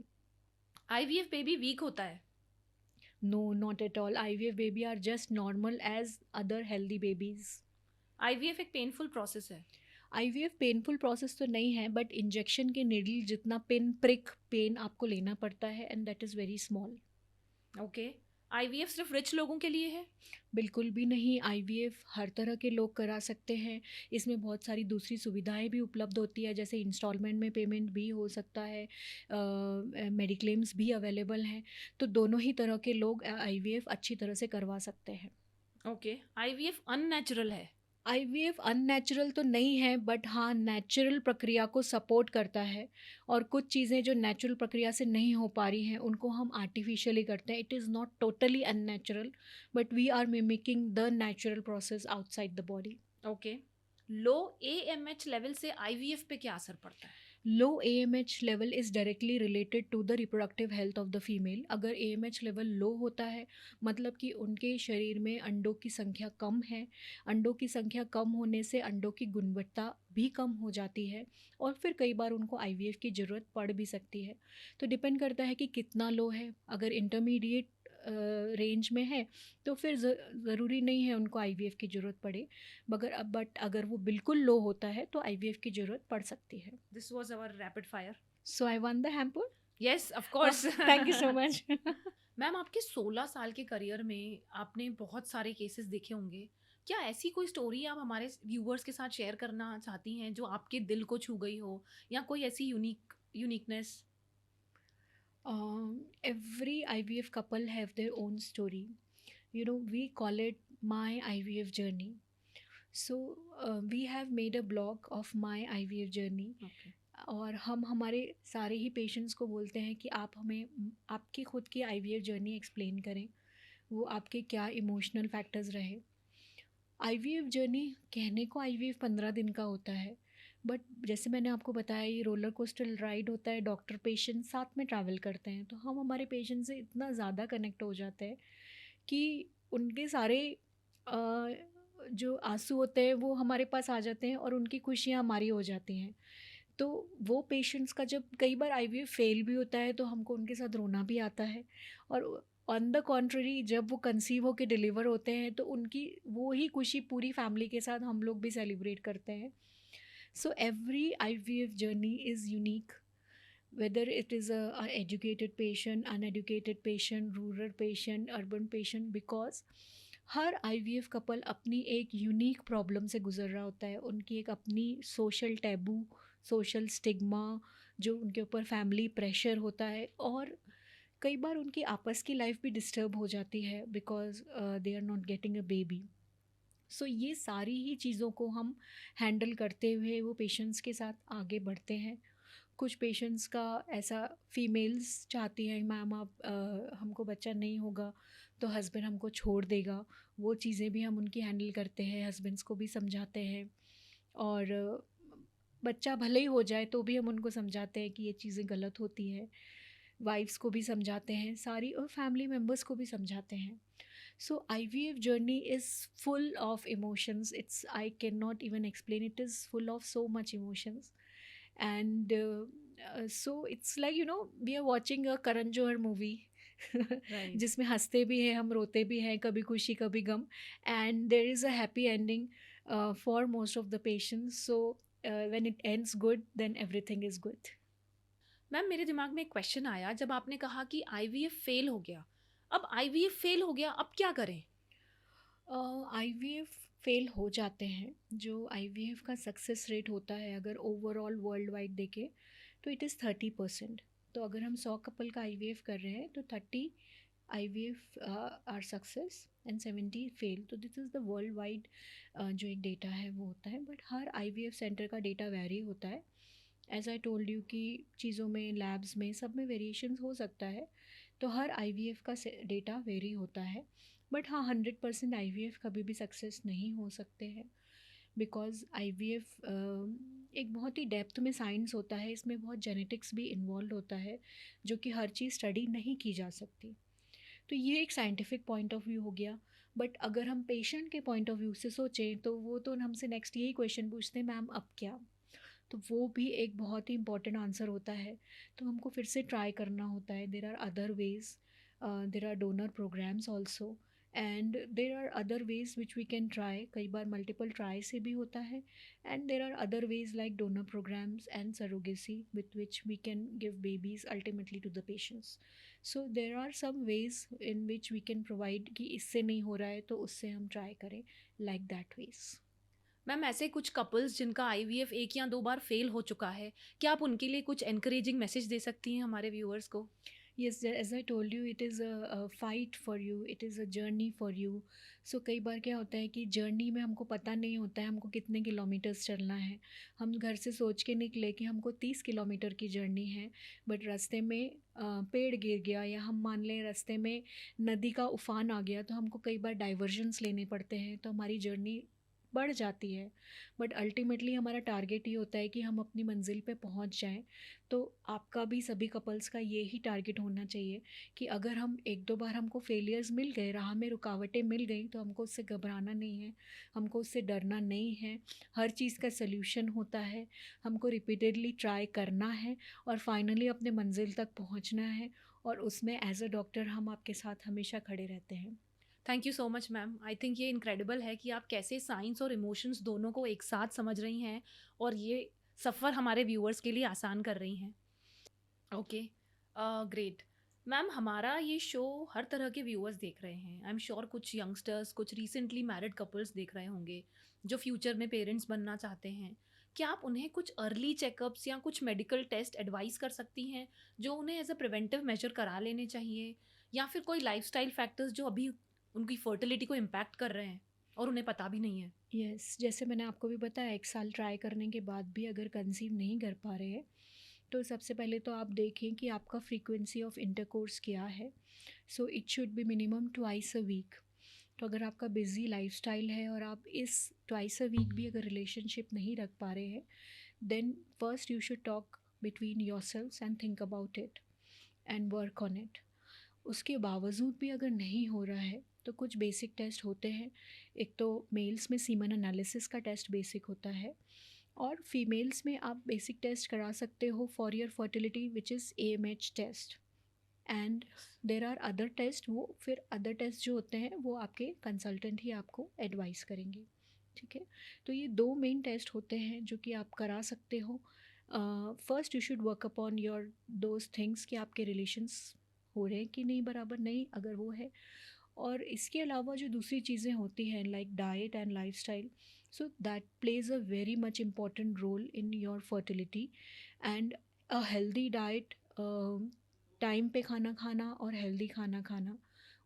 IVF baby weak होता है? No, not at all. IVF baby are just normal as other healthy babies. IVF एक पेनफुल प्रोसेस है? IVF पेनफुल प्रोसेस तो नहीं है, बट इंजेक्शन के निडल जितना पिन प्रिक पेन आपको लेना पड़ता है, and that is very small. Okay. IVF सिर्फ रिच लोगों के लिए है? बिल्कुल भी नहीं, IVF हर तरह के लोग करा सकते हैं। इसमें बहुत सारी दूसरी सुविधाएं भी उपलब्ध होती है, जैसे इंस्टॉलमेंट में पेमेंट भी हो सकता है, मेडिक्लेम्स भी अवेलेबल हैं। तो दोनों ही तरह के लोग IVF अच्छी तरह से करवा सकते हैं। ओके। आईवीएफ अननेचुरल है? IVF अननेचुरल तो नहीं है, बट हाँ नेचुरल प्रक्रिया को सपोर्ट करता है, और कुछ चीज़ें जो नेचुरल प्रक्रिया से नहीं हो पा रही हैं उनको हम आर्टिफिशियली करते हैं। It is not totally unnatural, but we are mimicking the natural process outside the body. Okay. Low AMH level से आईवीएफ पे क्या असर पड़ता है? Low AMH level is directly related to the reproductive health of the female. अगर AMH level low होता है, मतलब कि उनके शरीर में अंडों की संख्या कम है। अंडों की संख्या कम होने से अंडों की गुणवत्ता भी कम हो जाती है, और फिर कई बार उनको IVF की ज़रूरत पड़ भी सकती है। तो डिपेंड करता है कि कितना लो है। अगर इंटरमीडिएट रेंज में है तो फिर ज़रूरी नहीं है उनको IVF की ज़रूरत पड़े, मगर बट अगर वो बिल्कुल लो होता है तो IVF की ज़रूरत पड़ सकती है। This was our rapid fire. So I won the hamper. Yes, of course. Thank you so much. Ma'am, आपके 16 साल के करियर में आपने बहुत सारे केसेस देखे होंगे। क्या ऐसी कोई स्टोरी आप हमारे व्यूअर्स के साथ शेयर करना चाहती हैं जो आपके दिल को छू गई हो, या कोई ऐसी uniqueness? Every IVF couple have their own story. You know, we call it my IVF journey. So we have made a blog of my IVF journey. Okay. और हम हमारे सारे ही पेशेंट्स को बोलते हैं कि आप हमें आपकी खुद की IVF जर्नी एक्सप्लेन करें, वो आपके क्या इमोशनल फैक्टर्स रहे। IVF जर्नी कहने को IVF 15 दिन का होता है, बट जैसे मैंने आपको बताया ये रोलर कोस्टर राइड होता है, डॉक्टर पेशेंट साथ में ट्रैवल करते हैं, तो हम हमारे पेशेंट से इतना ज़्यादा कनेक्ट हो जाते हैं कि उनके सारे जो आंसू होते हैं वो हमारे पास आ जाते हैं, और उनकी खुशियाँ हमारी हो जाती हैं। तो वो पेशेंट्स का जब कई बार IVF फेल भी होता है तो हमको उनके साथ रोना भी आता है, और ऑन द कॉन्ट्ररी जब वो कंसीव होकर डिलीवर होते हैं तो उनकी वो ही खुशी पूरी फैमिली के साथ हम लोग भी सेलिब्रेट करते हैं। So every IVF journey is unique, whether it is a educated patient, uneducated patient, rural patient, urban patient, because her IVF couple अपनी एक यूनिक प्रॉब्लम से गुजर रहा होता है। उनकी एक अपनी सोशल टैबू, सोशल स्टिग्मा, जो उनके ऊपर फैमिली प्रेशर होता है, और कई बार उनकी आपस की लाइफ भी डिस्टर्ब हो जाती है because they are not getting a baby. So ये सारी ही चीज़ों को हम हैंडल करते हुए वो पेशेंट्स के साथ आगे बढ़ते हैं। कुछ पेशेंट्स का ऐसा, फीमेल्स चाहती हैं मैम आप हमको बच्चा नहीं होगा तो हस्बैंड हमको छोड़ देगा, वो चीज़ें भी हम उनकी हैंडल करते हैं, हस्बैंड्स को भी समझाते हैं, और बच्चा भले ही हो जाए तो भी हम उनको समझाते हैं कि ये चीज़ें गलत होती है। वाइफ्स को भी समझाते हैं सारी, और फैमिली मेम्बर्स को भी समझाते हैं। सो IVF journey is full of emotions, it's I can not even explain, it is full of so much emotions, and so it's like, you know, we are watching a Karan Johar movie right. जिसमें हँसते भी हैं, हम रोते भी हैं, कभी खुशी, कभी गम, and there is a happy ending for most of the patients, so when it ends good then everything is good. Ma'am मेरे दिमाग में एक क्वेश्चन आया जब आपने कहा कि आईवीएफ फेल हो गया। अब आईवीएफ फेल हो गया, अब क्या करें? आईवीएफ फेल हो जाते हैं, जो आईवीएफ का सक्सेस रेट होता है अगर ओवरऑल वर्ल्ड वाइड देखें तो इट इज़ 30%। तो अगर हम 100 कपल का आईवीएफ कर रहे हैं तो 30 आईवीएफ आर सक्सेस एंड 70 फेल। तो this is the world wide जो एक डेटा है वो होता है, बट हर आईवीएफ सेंटर का डेटा वेरी होता है। एज आई टोल्ड यू कि चीज़ों में, लैब्स में, सब में वेरिएशंस हो सकता है, तो हर आईवीएफ का डेटा वेरी होता है। बट हाँ, 100% आईवीएफ कभी भी सक्सेस नहीं हो सकते हैं, बिकॉज आईवीएफ एक बहुत ही डेप्थ में साइंस होता है, इसमें बहुत जेनेटिक्स भी इन्वॉल्व होता है, जो कि हर चीज़ स्टडी नहीं की जा सकती। तो ये एक साइंटिफिक पॉइंट ऑफ व्यू हो गया। बट अगर हम पेशेंट के पॉइंट ऑफ व्यू से सोचें तो वो तो हमसे नेक्स्ट यही क्वेश्चन पूछते हैं, मैम अब क्या? तो वो भी एक बहुत ही इंपॉर्टेंट आंसर होता है। तो हमको फिर से ट्राई करना होता है। There are other ways, there are donor programs also, and there are other ways which we can try. कई बार मल्टीपल ट्राई से भी होता है, and there are other ways like donor programs and surrogacy with which we can give babies ultimately to the patients. So there are some ways in which we can provide कि इससे नहीं हो रहा है तो उससे हम ट्राई करें, लाइक दैट वेज। मैम ऐसे कुछ कपल्स जिनका आईवीएफ एक या दो बार फेल हो चुका है, क्या आप उनके लिए कुछ एनकरेजिंग मैसेज दे सकती हैं हमारे व्यूअर्स को? Yes, as I told you, it is a fight for you, it is a journey for you. So कई बार क्या होता है कि जर्नी में हमको पता नहीं होता है हमको कितने किलोमीटर्स चलना है। हम घर से सोच के निकले कि हमको 30 किलोमीटर की जर्नी है, बट रास्ते में पेड़ गिर गया, या हम मान लें रास्ते में नदी का उफान आ गया, तो हमको कई बार डाइवर्जन्स लेने पड़ते हैं, तो हमारी जर्नी बढ़ जाती है। बट अल्टीमेटली हमारा टारगेट ये होता है कि हम अपनी मंजिल पे पहुंच जाएं। तो आपका भी, सभी कपल्स का ये ही टारगेट होना चाहिए कि अगर हम एक दो बार हमको फेलियर्स मिल गए, राह में रुकावटें मिल गई, तो हमको उससे घबराना नहीं है, हमको उससे डरना नहीं है। हर चीज़ का सल्यूशन होता है, हमको रिपीटेडली ट्राई करना है और फाइनली अपने मंजिल तक पहुंचना है, और उसमें एज अ डॉक्टर हम आपके साथ हमेशा खड़े रहते हैं। Thank you so much ma'am. I think ये इनक्रेडिबल है कि आप कैसे साइंस और इमोशंस दोनों को एक साथ समझ रही हैं और ये सफ़र हमारे व्यूअर्स के लिए आसान कर रही हैं। Okay, great. मैम हमारा ये शो हर तरह के व्यूअर्स देख रहे हैं। आई एम श्योर कुछ यंगस्टर्स, कुछ रिसेंटली मैरिड कपल्स देख रहे होंगे जो फ्यूचर में पेरेंट्स बनना चाहते हैं। क्या आप उन्हें कुछ अर्ली चेकअप्स या कुछ मेडिकल टेस्ट एडवाइस कर सकती हैं जो उन्हें एज अ प्रिवेंटिव मेजर करा लेने चाहिए, या फिर कोई लाइफस्टाइल फैक्टर्स जो अभी उनकी फर्टिलिटी को इम्पैक्ट कर रहे हैं और उन्हें पता भी नहीं है? यस, जैसे मैंने आपको भी बताया, 1 साल ट्राई करने के बाद भी अगर कंसीव नहीं कर पा रहे हैं, तो सबसे पहले तो आप देखें कि आपका फ्रीक्वेंसी ऑफ इंटरकोर्स क्या है। So it should be minimum twice a week. तो अगर आपका बिजी लाइफस्टाइल है और आप इस ट्वाइस अ वीक भी अगर रिलेशनशिप नहीं रख पा रहे हैं, then first you should talk between yourselves and think about it and work on it. उसके बावजूद भी अगर नहीं हो रहा है तो कुछ बेसिक टेस्ट होते हैं। एक तो मेल्स में सीमन एनालिसिस का टेस्ट बेसिक होता है, और फीमेल्स में आप बेसिक टेस्ट करा सकते हो for your fertility, which is AMH test. And there are other test, वो फिर अदर टेस्ट जो होते हैं वो आपके कंसल्टेंट ही आपको एडवाइस करेंगे। ठीक है, तो ये 2 मेन टेस्ट होते हैं जो कि आप करा सकते हो। First you should work upon your those things कि आपके रिलेशंस हो रहे हैं कि नहीं, बराबर नहीं, अगर वो है। और इसके अलावा जो दूसरी चीज़ें होती हैं like diet and lifestyle, so that plays a very much important role in your fertility. And a healthy diet, time पे खाना खाना और हेल्दी खाना खाना,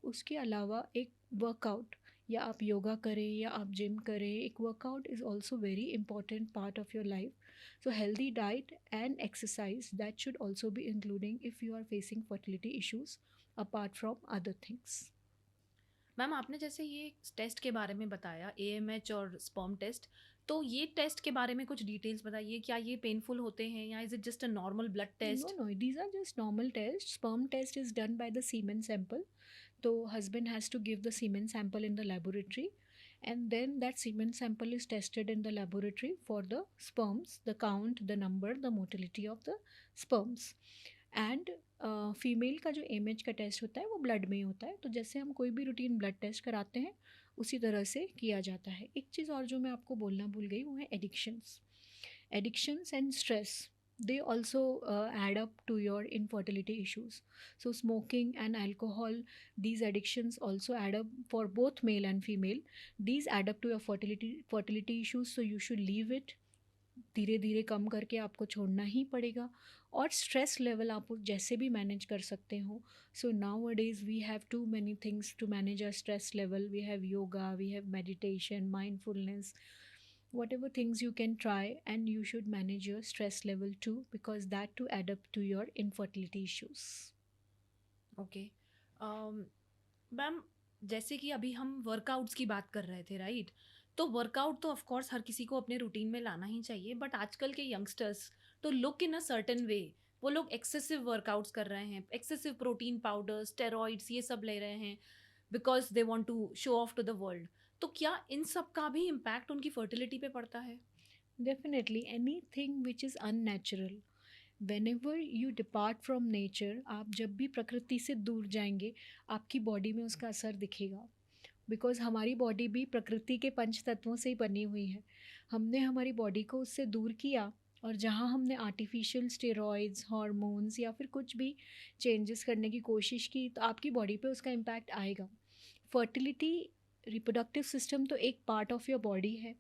उसके अलावा एक वर्कआउट, या आप योगा करें या आप जिम करें, एक workout is also very important part of your life. So healthy diet and exercise, that should also be including if you are facing fertility issues apart from other things. Ma'am आपने जैसे ये test के बारे में बताया, AMH और sperm test, तो ये टेस्ट के बारे में कुछ डिटेल्स बताइए। क्या ये पेनफुल होते हैं या is it just a normal blood No, test? no, these are just normal tests. Sperm test is done by the semen sample. So husband has to give the semen sample in the laboratory, and then that semen sample is tested in the laboratory for the sperms, the count, the number, the motility of the sperms. And female का जो MH का test होता है वो blood में ही होता है, तो जैसे हम कोई भी रूटीन ब्लड टेस्ट कराते हैं उसी तरह से किया जाता है। एक चीज़ और जो मैं आपको बोलना भूल गई वो है addictions. Addictions and stress, they also add up to your infertility issues. So smoking and alcohol, these addictions also add up for both male and female. These add up to your fertility issues, so you should leave it. धीरे धीरे कम करके आपको छोड़ना ही पड़ेगा। और stress level आप जैसे भी मैनेज कर सकते हो। So nowadays we have too many things to manage are stress level. We have yoga, we have meditation, mindfulness, whatever things you can try, and you should manage your stress level too, because that to add up to your infertility issues. Okay ma'am, जैसे कि अभी हम workouts की बात कर रहे थे, right? तो वर्कआउट तो ऑफ कोर्स हर किसी को अपने रूटीन में लाना ही चाहिए, बट आजकल के यंगस्टर्स तो look in a certain way, वो लोग एक्सेसिव वर्कआउट्स कर रहे हैं, एक्सेसिव प्रोटीन पाउडर, स्टेरॉइड्स, ये सब ले रहे हैं because they want to show off to the world. तो क्या इन सब का भी इम्पैक्ट उनकी फर्टिलिटी पे पड़ता है? Definitely anything which is unnatural, whenever you depart from nature, आप जब भी प्रकृति से दूर जाएंगे आपकी बॉडी में उसका असर दिखेगा। बिकॉज हमारी बॉडी भी प्रकृति के पंच तत्वों से ही बनी हुई है। हमने हमारी बॉडी को उससे दूर किया, और जहाँ हमने आर्टिफिशियल स्टेरॉइड्स, हार्मोन्स या फिर कुछ भी चेंजेस करने की कोशिश की, तो आपकी बॉडी पे उसका इम्पैक्ट आएगा। फर्टिलिटी, रिप्रोडक्टिव सिस्टम तो एक पार्ट ऑफ योर बॉडी है,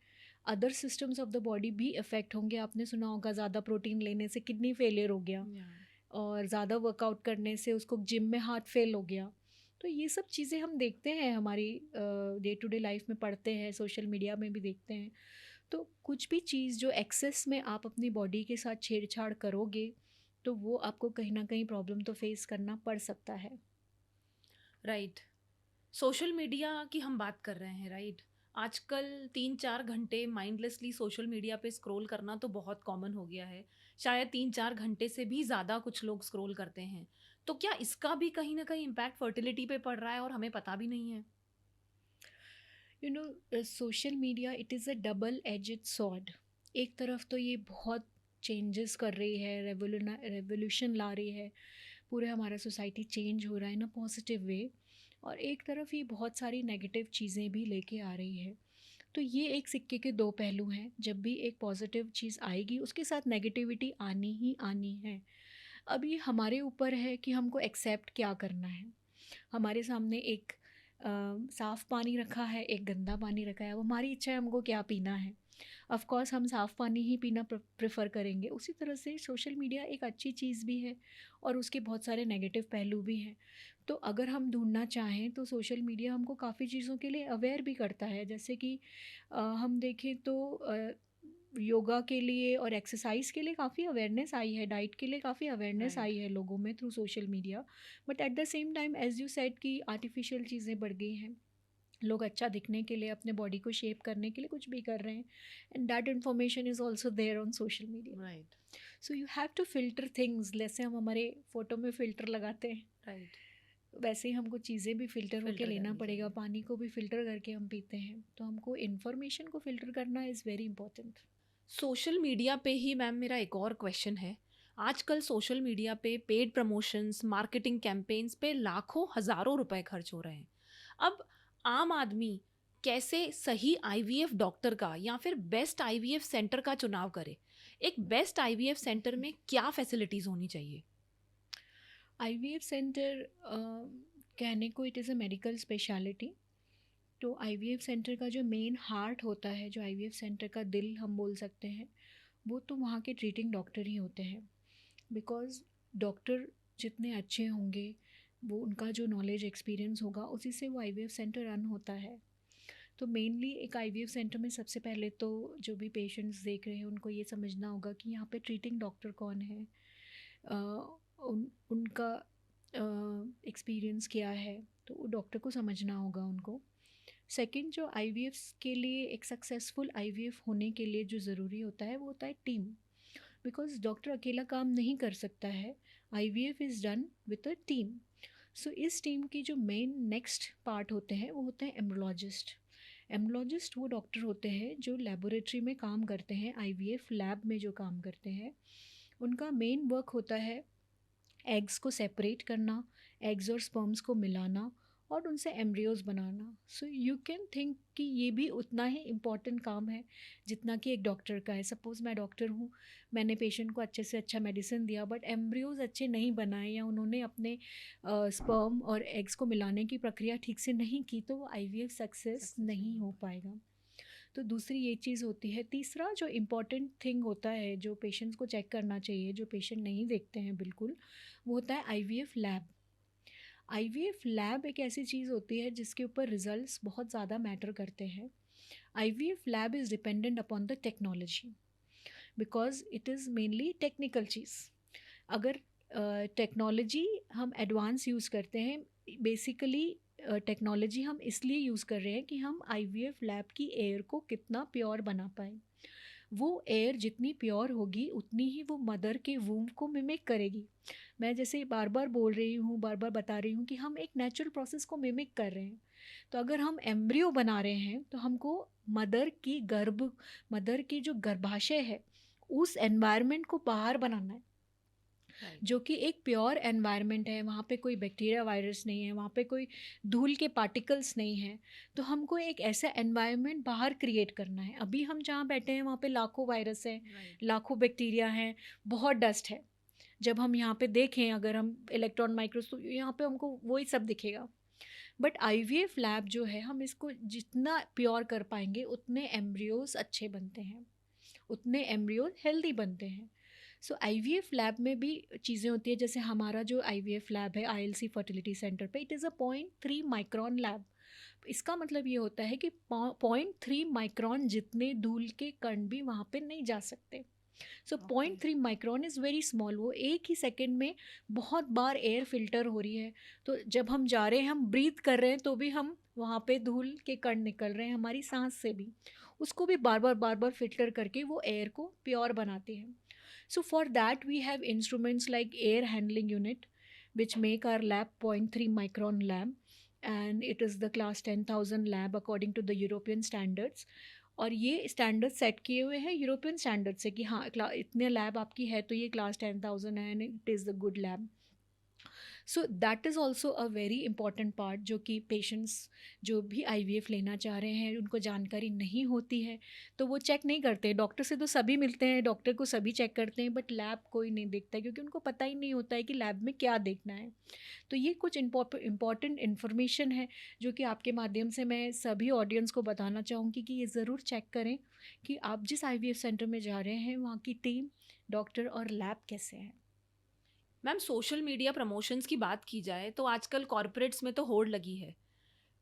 other systems of the body भी इफ़ेक्ट होंगे। आपने सुना होगा ज़्यादा प्रोटीन लेने से किडनी फेलियर हो गया, और ज़्यादा वर्कआउट करने से उसको जिम में हार्ट फेल हो गया। तो ये सब चीज़ें हम देखते हैं, हमारी डे टू डे लाइफ में पढ़ते हैं, सोशल मीडिया में भी देखते हैं। तो कुछ भी चीज़ जो एक्सेस में आप अपनी बॉडी के साथ छेड़छाड़ करोगे तो वो आपको कहीं ना कहीं प्रॉब्लम तो फेस करना पड़ सकता है। राइट। सोशल मीडिया की हम बात कर रहे हैं, राइट? आजकल 3-4 घंटे माइंडलेसली सोशल मीडिया पे स्क्रॉल करना तो बहुत कॉमन हो गया है। शायद 3-4 घंटे से भी ज़्यादा कुछ लोग स्क्रॉल करते हैं। तो क्या इसका भी कहीं ना कहीं इम्पैक्ट फर्टिलिटी पे पड़ रहा है और हमें पता भी नहीं है? You know, social media it is a double aged sword. एक तरफ तो ये बहुत चेंजेस कर रही है, रेवोल्यूशन ला रही है, पूरे हमारा सोसाइटी चेंज हो रहा है इन अ पॉजिटिव वे, और एक तरफ ये बहुत सारी नेगेटिव चीज़ें भी लेके आ रही है। तो ये एक सिक्के के दो पहलू हैं, जब भी एक पॉजिटिव चीज़ आएगी उसके साथ नेगेटिविटी आनी ही आनी है। अब ये हमारे ऊपर है कि हमको एक्सेप्ट क्या करना है। हमारे सामने एक साफ़ पानी रखा है, एक गंदा पानी रखा है, अब हमारी इच्छा है हमको क्या पीना है। ऑफ़ कोर्स हम साफ़ पानी ही पीना प्रेफर करेंगे। उसी तरह से सोशल मीडिया एक अच्छी चीज़ भी है और उसके बहुत सारे नेगेटिव पहलू भी हैं। तो अगर हम ढूंढना चाहें तो सोशल मीडिया हमको काफ़ी चीज़ों के लिए अवेयर भी करता है। जैसे कि हम देखें तो योगा के लिए और एक्सरसाइज के लिए काफ़ी अवेयरनेस आई है, डाइट के लिए काफ़ी अवेयरनेस राइट। आई है लोगों में through social media. But at the same time as you said कि आर्टिफिशियल चीज़ें बढ़ गई हैं, लोग अच्छा दिखने के लिए, अपने बॉडी को शेप करने के लिए कुछ भी कर रहे हैं, and that information is also there on social media. Right. So you have to filter things, जैसे हम हमारे फ़ोटो में फ़िल्टर लगाते हैं राइट। वैसे ही हमको चीज़ें भी फ़िल्टर होके फिल्टर लेना करनी पड़ेगा, चाहिए। पानी को भी फ़िल्टर करके हम पीते हैं, तो हमको इन्फॉर्मेशन को फ़िल्टर करना is very important. Social media पे ही मैम मेरा एक और क्वेश्चन है। आजकल सोशल मीडिया पे पेड प्रमोशंस, मार्केटिंग कैंपेन्स पे लाखों हज़ारों रुपए खर्च हो रहे हैं। अब आम आदमी कैसे सही आईवीएफ डॉक्टर का या फिर बेस्ट आईवीएफ सेंटर का चुनाव करे? एक बेस्ट आईवीएफ सेंटर में क्या फैसिलिटीज़ होनी चाहिए? आईवीएफ सेंटर कहने को it is a medical speciality. तो आईवीएफ सेंटर का जो मेन हार्ट होता है, जो आईवीएफ सेंटर का दिल हम बोल सकते हैं, वो तो वहाँ के ट्रीटिंग डॉक्टर ही होते हैं। बिकॉज़ डॉक्टर जितने अच्छे होंगे, वो उनका जो नॉलेज एक्सपीरियंस होगा उसी से वो आईवीएफ सेंटर रन होता है। तो मेनली एक आईवीएफ सेंटर में सबसे पहले तो जो भी पेशेंट्स देख रहे हैं उनको ये समझना होगा कि यहाँ पे ट्रीटिंग डॉक्टर कौन है, उनका एक्सपीरियंस क्या है, तो वो डॉक्टर को समझना होगा उनको। सेकंड, जो आईवीएफ के लिए, एक सक्सेसफुल आईवीएफ होने के लिए जो ज़रूरी होता है वो होता है टीम। बिकॉज डॉक्टर अकेला काम नहीं कर सकता है, IVF is done with a team. So इस टीम की जो मेन नेक्स्ट पार्ट होते हैं वो होते हैं एम्ब्रोलॉजिस्ट। एम्ब्रोलॉजिस्ट वो डॉक्टर होते हैं जो लेबोरेटरी में काम करते हैं, आईवीएफ लैब में जो काम करते हैं। उनका मेन वर्क होता है एग्स को सेपरेट करना, एग्स और स्पर्म्स को मिलाना और उनसे embryos banana. So you can think कि ये भी उतना ही इम्पॉर्टेंट काम है जितना कि एक डॉक्टर का है। सपोज़ मैं डॉक्टर हूँ, मैंने पेशेंट को अच्छे से अच्छा मेडिसिन दिया बट एम्ब्रियोज अच्छे नहीं बनाए या उन्होंने अपने स्पर्म और एग्स को मिलाने की प्रक्रिया ठीक से नहीं की, तो वो आईवीएफ सक्सेस नहीं हो पाएगा। तो दूसरी ये चीज़ होती है। तीसरा जो इम्पॉर्टेंट थिंग होता है जो पेशेंट्स को चेक करना चाहिए, जो पेशेंट नहीं देखते हैं बिल्कुल, वो होता है आईवीएफ लैब। आईवीएफ लैब एक ऐसी चीज़ होती है जिसके ऊपर रिजल्ट्स बहुत ज़्यादा मैटर करते हैं। IVF lab is dependent upon the technology because it is mainly technical चीज़। अगर टेक्नोलॉजी हम एडवांस यूज़ करते हैं, बेसिकली टेक्नोलॉजी हम इसलिए यूज़ कर रहे हैं कि हम आईवीएफ लैब की एयर को कितना प्योर बना पाएँ। वो एयर जितनी प्योर होगी उतनी ही वो मदर के वूम को मिमिक करेगी। मैं जैसे बार बार बोल रही हूँ, बार बार बता रही हूँ कि हम एक नेचुरल प्रोसेस को मिमिक कर रहे हैं। तो अगर हम एम्ब्रियो बना रहे हैं तो हमको मदर की जो गर्भाशय है उस एनवायरनमेंट को बाहर बनाना है, जो कि एक प्योर एनवायरनमेंट है। वहाँ पे कोई बैक्टीरिया वायरस नहीं है, वहाँ पे कोई धूल के पार्टिकल्स नहीं हैं। तो हमको एक ऐसा एनवायरनमेंट बाहर क्रिएट करना है। अभी हम जहाँ बैठे हैं वहाँ पे लाखों वायरस हैं, लाखों बैक्टीरिया हैं, बहुत डस्ट है। जब हम यहाँ पे देखें, अगर हम इलेक्ट्रॉन माइक्रोस्कोप, यहाँ पे हमको वही सब दिखेगा। बट आईवीएफ लैब जो है, हम इसको जितना प्योर कर पाएंगे उतने एम्ब्रियोज अच्छे बनते हैं, उतने एम्ब्रियोज हेल्दी बनते हैं। सो आईवीएफ लैब में भी चीज़ें होती है, जैसे हमारा जो आईवीएफ लैब है आईएलसी फर्टिलिटी सेंटर पे, it is a 0.3 micron lab. इसका मतलब ये होता है कि 0.3 माइक्रॉन जितने धूल के कण भी वहाँ पे नहीं जा सकते। सो 0.3 माइक्रॉन इज़ वेरी स्मॉल। वो एक ही सेकेंड में बहुत बार एयर फिल्टर हो रही है। तो जब हम जा रहे हैं, हम ब्रीथ कर रहे हैं, तो भी हम वहाँ पे धूल के कण निकल रहे हैं, हमारी सांस से भी उसको भी बार बार फिल्टर करके वो एयर को प्योर बनाते हैं। So for that we have instruments like air handling unit which make our lab 0.3 micron lab, and it is the class 10,000 lab according to the European standards। और ये स्टैंडर्ड सेट किए हुए हैं European standard से कि हाँ इतने lab आपकी है तो ये क्लास 10,000 है and it is the good lab. So that is also a very important part, जो कि पेशेंट्स जो भी आईवीएफ लेना चाह रहे हैं उनको जानकारी नहीं होती है, तो वो चेक नहीं करते। डॉक्टर से तो सभी मिलते हैं, डॉक्टर को सभी चेक करते हैं, बट लैब कोई नहीं देखता है क्योंकि उनको पता ही नहीं होता है कि लैब में क्या देखना है। तो ये कुछ इम्पॉर्टेंट इन्फॉर्मेशन है जो कि आपके माध्यम से मैं सभी ऑडियंस को बताना चाहूँगी कि ये ज़रूर चेक करें कि आप जिस आईवीएफ सेंटर में जा रहे हैं वहाँ की टीम, डॉक्टर और लैब कैसे हैं। मैम, सोशल मीडिया प्रमोशंस की बात की जाए तो आजकल कॉरपोरेट्स में तो होड़ लगी है।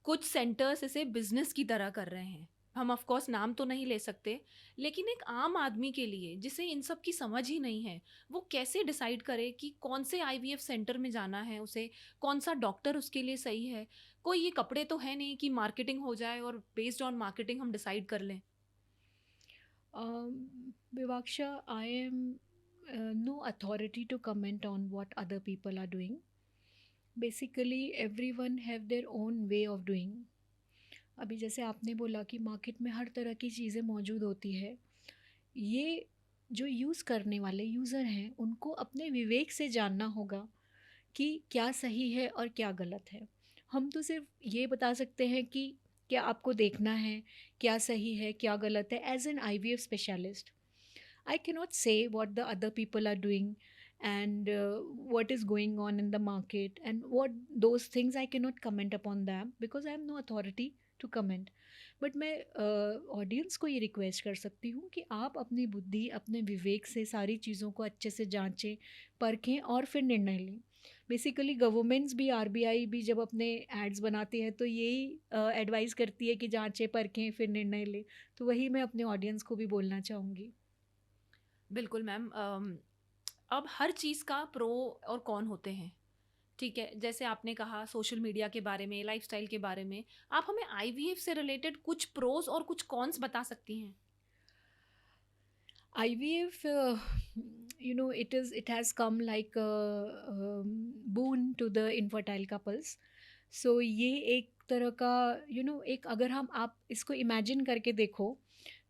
कुछ सेंटर्स इसे बिजनेस की तरह कर रहे हैं। हम ऑफ कोर्स नाम तो नहीं ले सकते, लेकिन एक आम आदमी के लिए जिसे इन सब की समझ ही नहीं है, वो कैसे डिसाइड करे कि कौन से आईवीएफ सेंटर में जाना है, उसे कौन सा डॉक्टर उसके लिए सही है। कोई ये कपड़े तो है नहीं कि मार्केटिंग हो जाए और बेस्ड ऑन मार्केटिंग हम डिसाइड कर लें। Vivaksha, I am no authority to comment on what other people are doing. Basically, everyone have their own way of doing. अभी जैसे आपने बोला कि मार्केट में हर तरह की चीज़ें मौजूद होती है, ये जो यूज़ करने वाले यूज़र हैं उनको अपने विवेक से जानना होगा कि क्या सही है और क्या गलत है। हम तो सिर्फ ये बता सकते हैं कि क्या आपको देखना है, क्या सही है क्या गलत है। As an IVF specialist I cannot say what the other people are doing and what is going on in the market and what those things I cannot comment upon them because I have no authority to comment। But मैं audience को ये request कर सकती हूँ कि आप अपनी बुद्धि, अपने विवेक से सारी चीज़ों को अच्छे से जांचें, परखें और फिर निर्णय लें। बेसिकली गवर्नमेंट्स भी, आरबीआई भी जब अपने एड्स बनाती है तो यही एडवाइस करती है कि जांचें, परखें, फिर निर्णय लें। तो वही मैं अपने ऑडियंस को भी बोलना चाहूँगी। बिल्कुल मैम। अब हर चीज़ का प्रो और कौन होते हैं, ठीक है। जैसे आपने कहा सोशल मीडिया के बारे में, लाइफस्टाइल के बारे में, आप हमें आईवीएफ से रिलेटेड कुछ प्रोज और कुछ कॉन्स बता सकती हैं। IVF, it has come like a boon to the infertile couples। So ये एक तरह का एक, अगर आप इसको इमेजिन करके देखो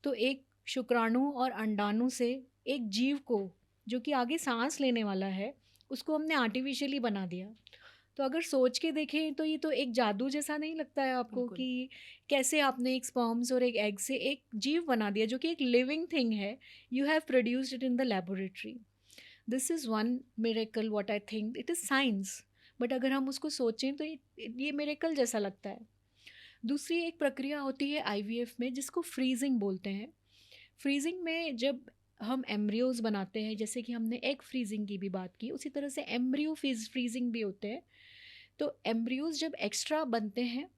तो एक शुक्राणु और अंडाणु से एक जीव को, जो कि आगे सांस लेने वाला है, उसको हमने आर्टिफिशियली बना दिया। तो अगर सोच के देखें तो ये तो एक जादू जैसा नहीं लगता है आपको बिल्कुल। कि कैसे आपने एक स्पर्म्स और एक एग से एक जीव बना दिया जो कि एक लिविंग थिंग है, you have produced it in the laboratory. This is one miracle what I think it is science, but अगर हम उसको सोचें तो ये मिरेकल जैसा लगता है। दूसरी एक प्रक्रिया होती है आईवीएफ में जिसको फ्रीजिंग बोलते हैं। फ्रीजिंग में जब हम एम्ब्रियोज बनाते हैं, जैसे कि हमने एग फ्रीजिंग की भी बात की, उसी तरह से एम्ब्रियो फ्रीजिंग भी होते हैं। तो एम्ब्रियोज जब एक्स्ट्रा बनते हैं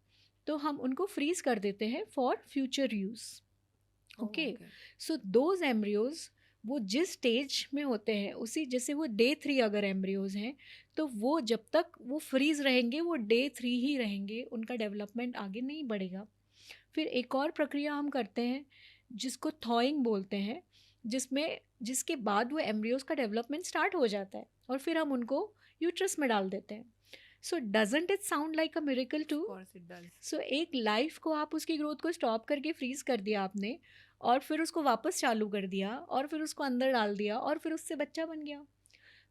तो हम उनको फ्रीज कर देते हैं for future use. Okay, okay. So those embryos वो जिस स्टेज में होते हैं, उसी जैसे वो डे 3 अगर एम्ब्रियोज हैं तो वो जब तक वो फ्रीज रहेंगे वो डे 3 ही रहेंगे, उनका डेवलपमेंट आगे नहीं बढ़ेगा। फिर एक और प्रक्रिया हम करते हैं जिसको थॉइंग बोलते हैं, जिसके बाद वो एम्ब्रियोज का डेवलपमेंट स्टार्ट हो जाता है और फिर हम उनको यूट्रस में डाल देते हैं। So doesn't it sound like a miracle too? Of course it does. So एक लाइफ को आप उसकी ग्रोथ को स्टॉप करके फ्रीज कर दिया आपने, और फिर उसको वापस चालू कर दिया, और फिर उसको अंदर डाल दिया, और फिर उससे बच्चा बन गया।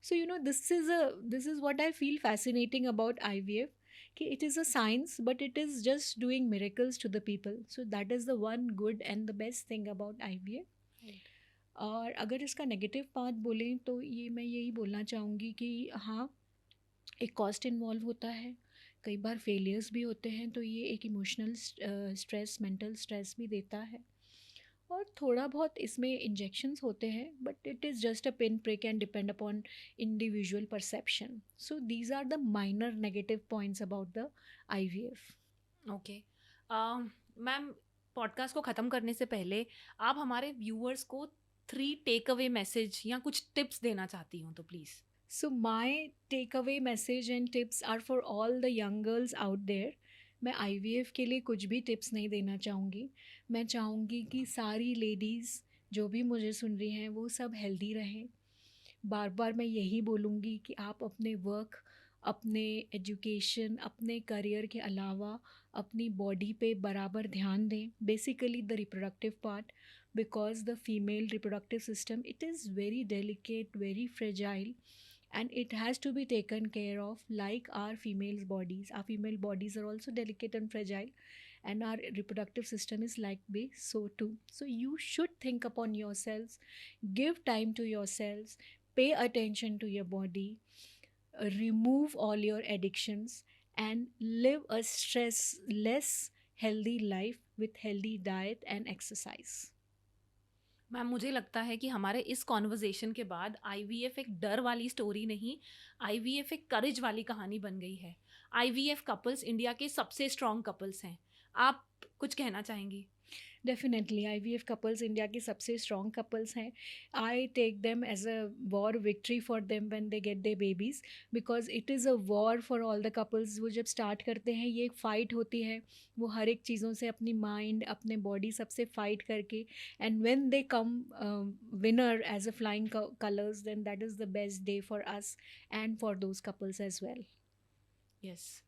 So you know this is what I feel fascinating about IVF, कि it is a science but it is just doing miracles to the people. So that is the one good and the best thing about IVF. और अगर इसका negative part बोलें तो ये मैं यही बोलना चाहूँगी कि हाँ, एक कॉस्ट इन्वॉल्व होता है, कई बार फेलियर्स भी होते हैं, तो ये एक इमोशनल स्ट्रेस, मेंटल स्ट्रेस भी देता है, और थोड़ा बहुत इसमें इंजेक्शंस होते हैं, but it is just a pin prick and depend upon individual perception. So these are the minor negative points about the IVF. Okay ma'am, podcast को ख़त्म करने से पहले आप हमारे व्यूअर्स को 3 टेक अवे मैसेज या कुछ टिप्स देना चाहती हूँ तो please. So my takeaway message and tips are for all the young girls out there. मैं IVF के लिए कुछ भी टिप्स नहीं देना चाहूँगी। मैं चाहूँगी कि सारी लेडीज़ जो भी मुझे सुन रही हैं वो सब हेल्दी रहें। बार बार मैं यही बोलूँगी कि आप अपने वर्क, अपने एजुकेशन, अपने करियर के अलावा अपनी बॉडी पे बराबर ध्यान दें, basically the reproductive part, because the female reproductive system it is very delicate, very fragile, and it has to be taken care of like our females bodies. Our female bodies are also delicate and fragile, and our reproductive system is like this so too. So you should think upon yourselves, give time to yourselves, pay attention to your body, remove all your addictions, and live a stress less healthy life with healthy diet and exercise. Ma'am, मुझे लगता है कि हमारे इस conversation के बाद IVF एक डर वाली स्टोरी नहीं, आईवीएफ एक करेज वाली कहानी बन गई है। आईवीएफ कपल्स इंडिया के सबसे स्ट्रॉन्ग कपल्स हैं। आप कुछ कहना चाहेंगी? डेफिनेटली IVF कपल्स इंडिया के सबसे स्ट्रॉन्ग कपल्स हैं। I take them as a war victory for them when they get they babies, because it is a war for all the couples. वो जब स्टार्ट करते हैं ये एक फ़ाइट होती है, वो हर एक चीज़ों से, अपनी माइंड, अपने बॉडी, सबसे फ़ाइट करके, and when they come winner as a flying colours, then that is the best day for us and for those couples as well. Yes,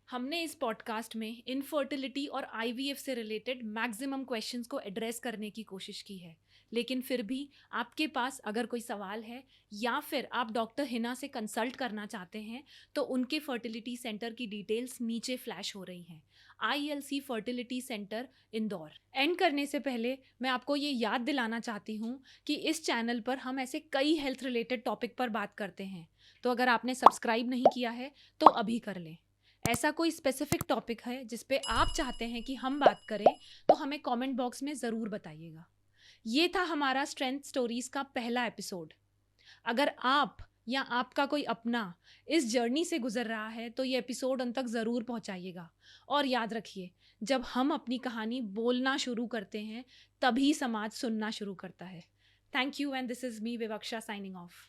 हमने इस पॉडकास्ट में इनफर्टिलिटी और आईवीएफ से रिलेटेड मैक्सिमम क्वेश्चंस को address करने की कोशिश की है, लेकिन फिर भी आपके पास अगर कोई सवाल है या फिर आप डॉक्टर हिना से कंसल्ट करना चाहते हैं तो उनके फर्टिलिटी सेंटर की डिटेल्स नीचे फ्लैश हो रही हैं। ILC fertility centre, Indore. And करने से पहले मैं आपको ये याद दिलाना चाहती हूँ कि इस चैनल पर हम ऐसे कई हेल्थ रिलेटेड टॉपिक पर बात करते हैं, तो अगर आपने सब्सक्राइब नहीं किया है तो अभी कर लें। ऐसा कोई स्पेसिफिक टॉपिक है जिस पे आप चाहते हैं कि हम बात करें तो हमें कमेंट बॉक्स में ज़रूर बताइएगा। ये था हमारा स्ट्रेंथ स्टोरीज़ का पहला एपिसोड। अगर आप या आपका कोई अपना इस जर्नी से गुजर रहा है तो ये एपिसोड उन तक ज़रूर पहुंचाइएगा। और याद रखिए, जब हम अपनी कहानी बोलना शुरू करते हैं तभी समाज सुनना शुरू करता है। Thank you and this is me Vivaksha signing of.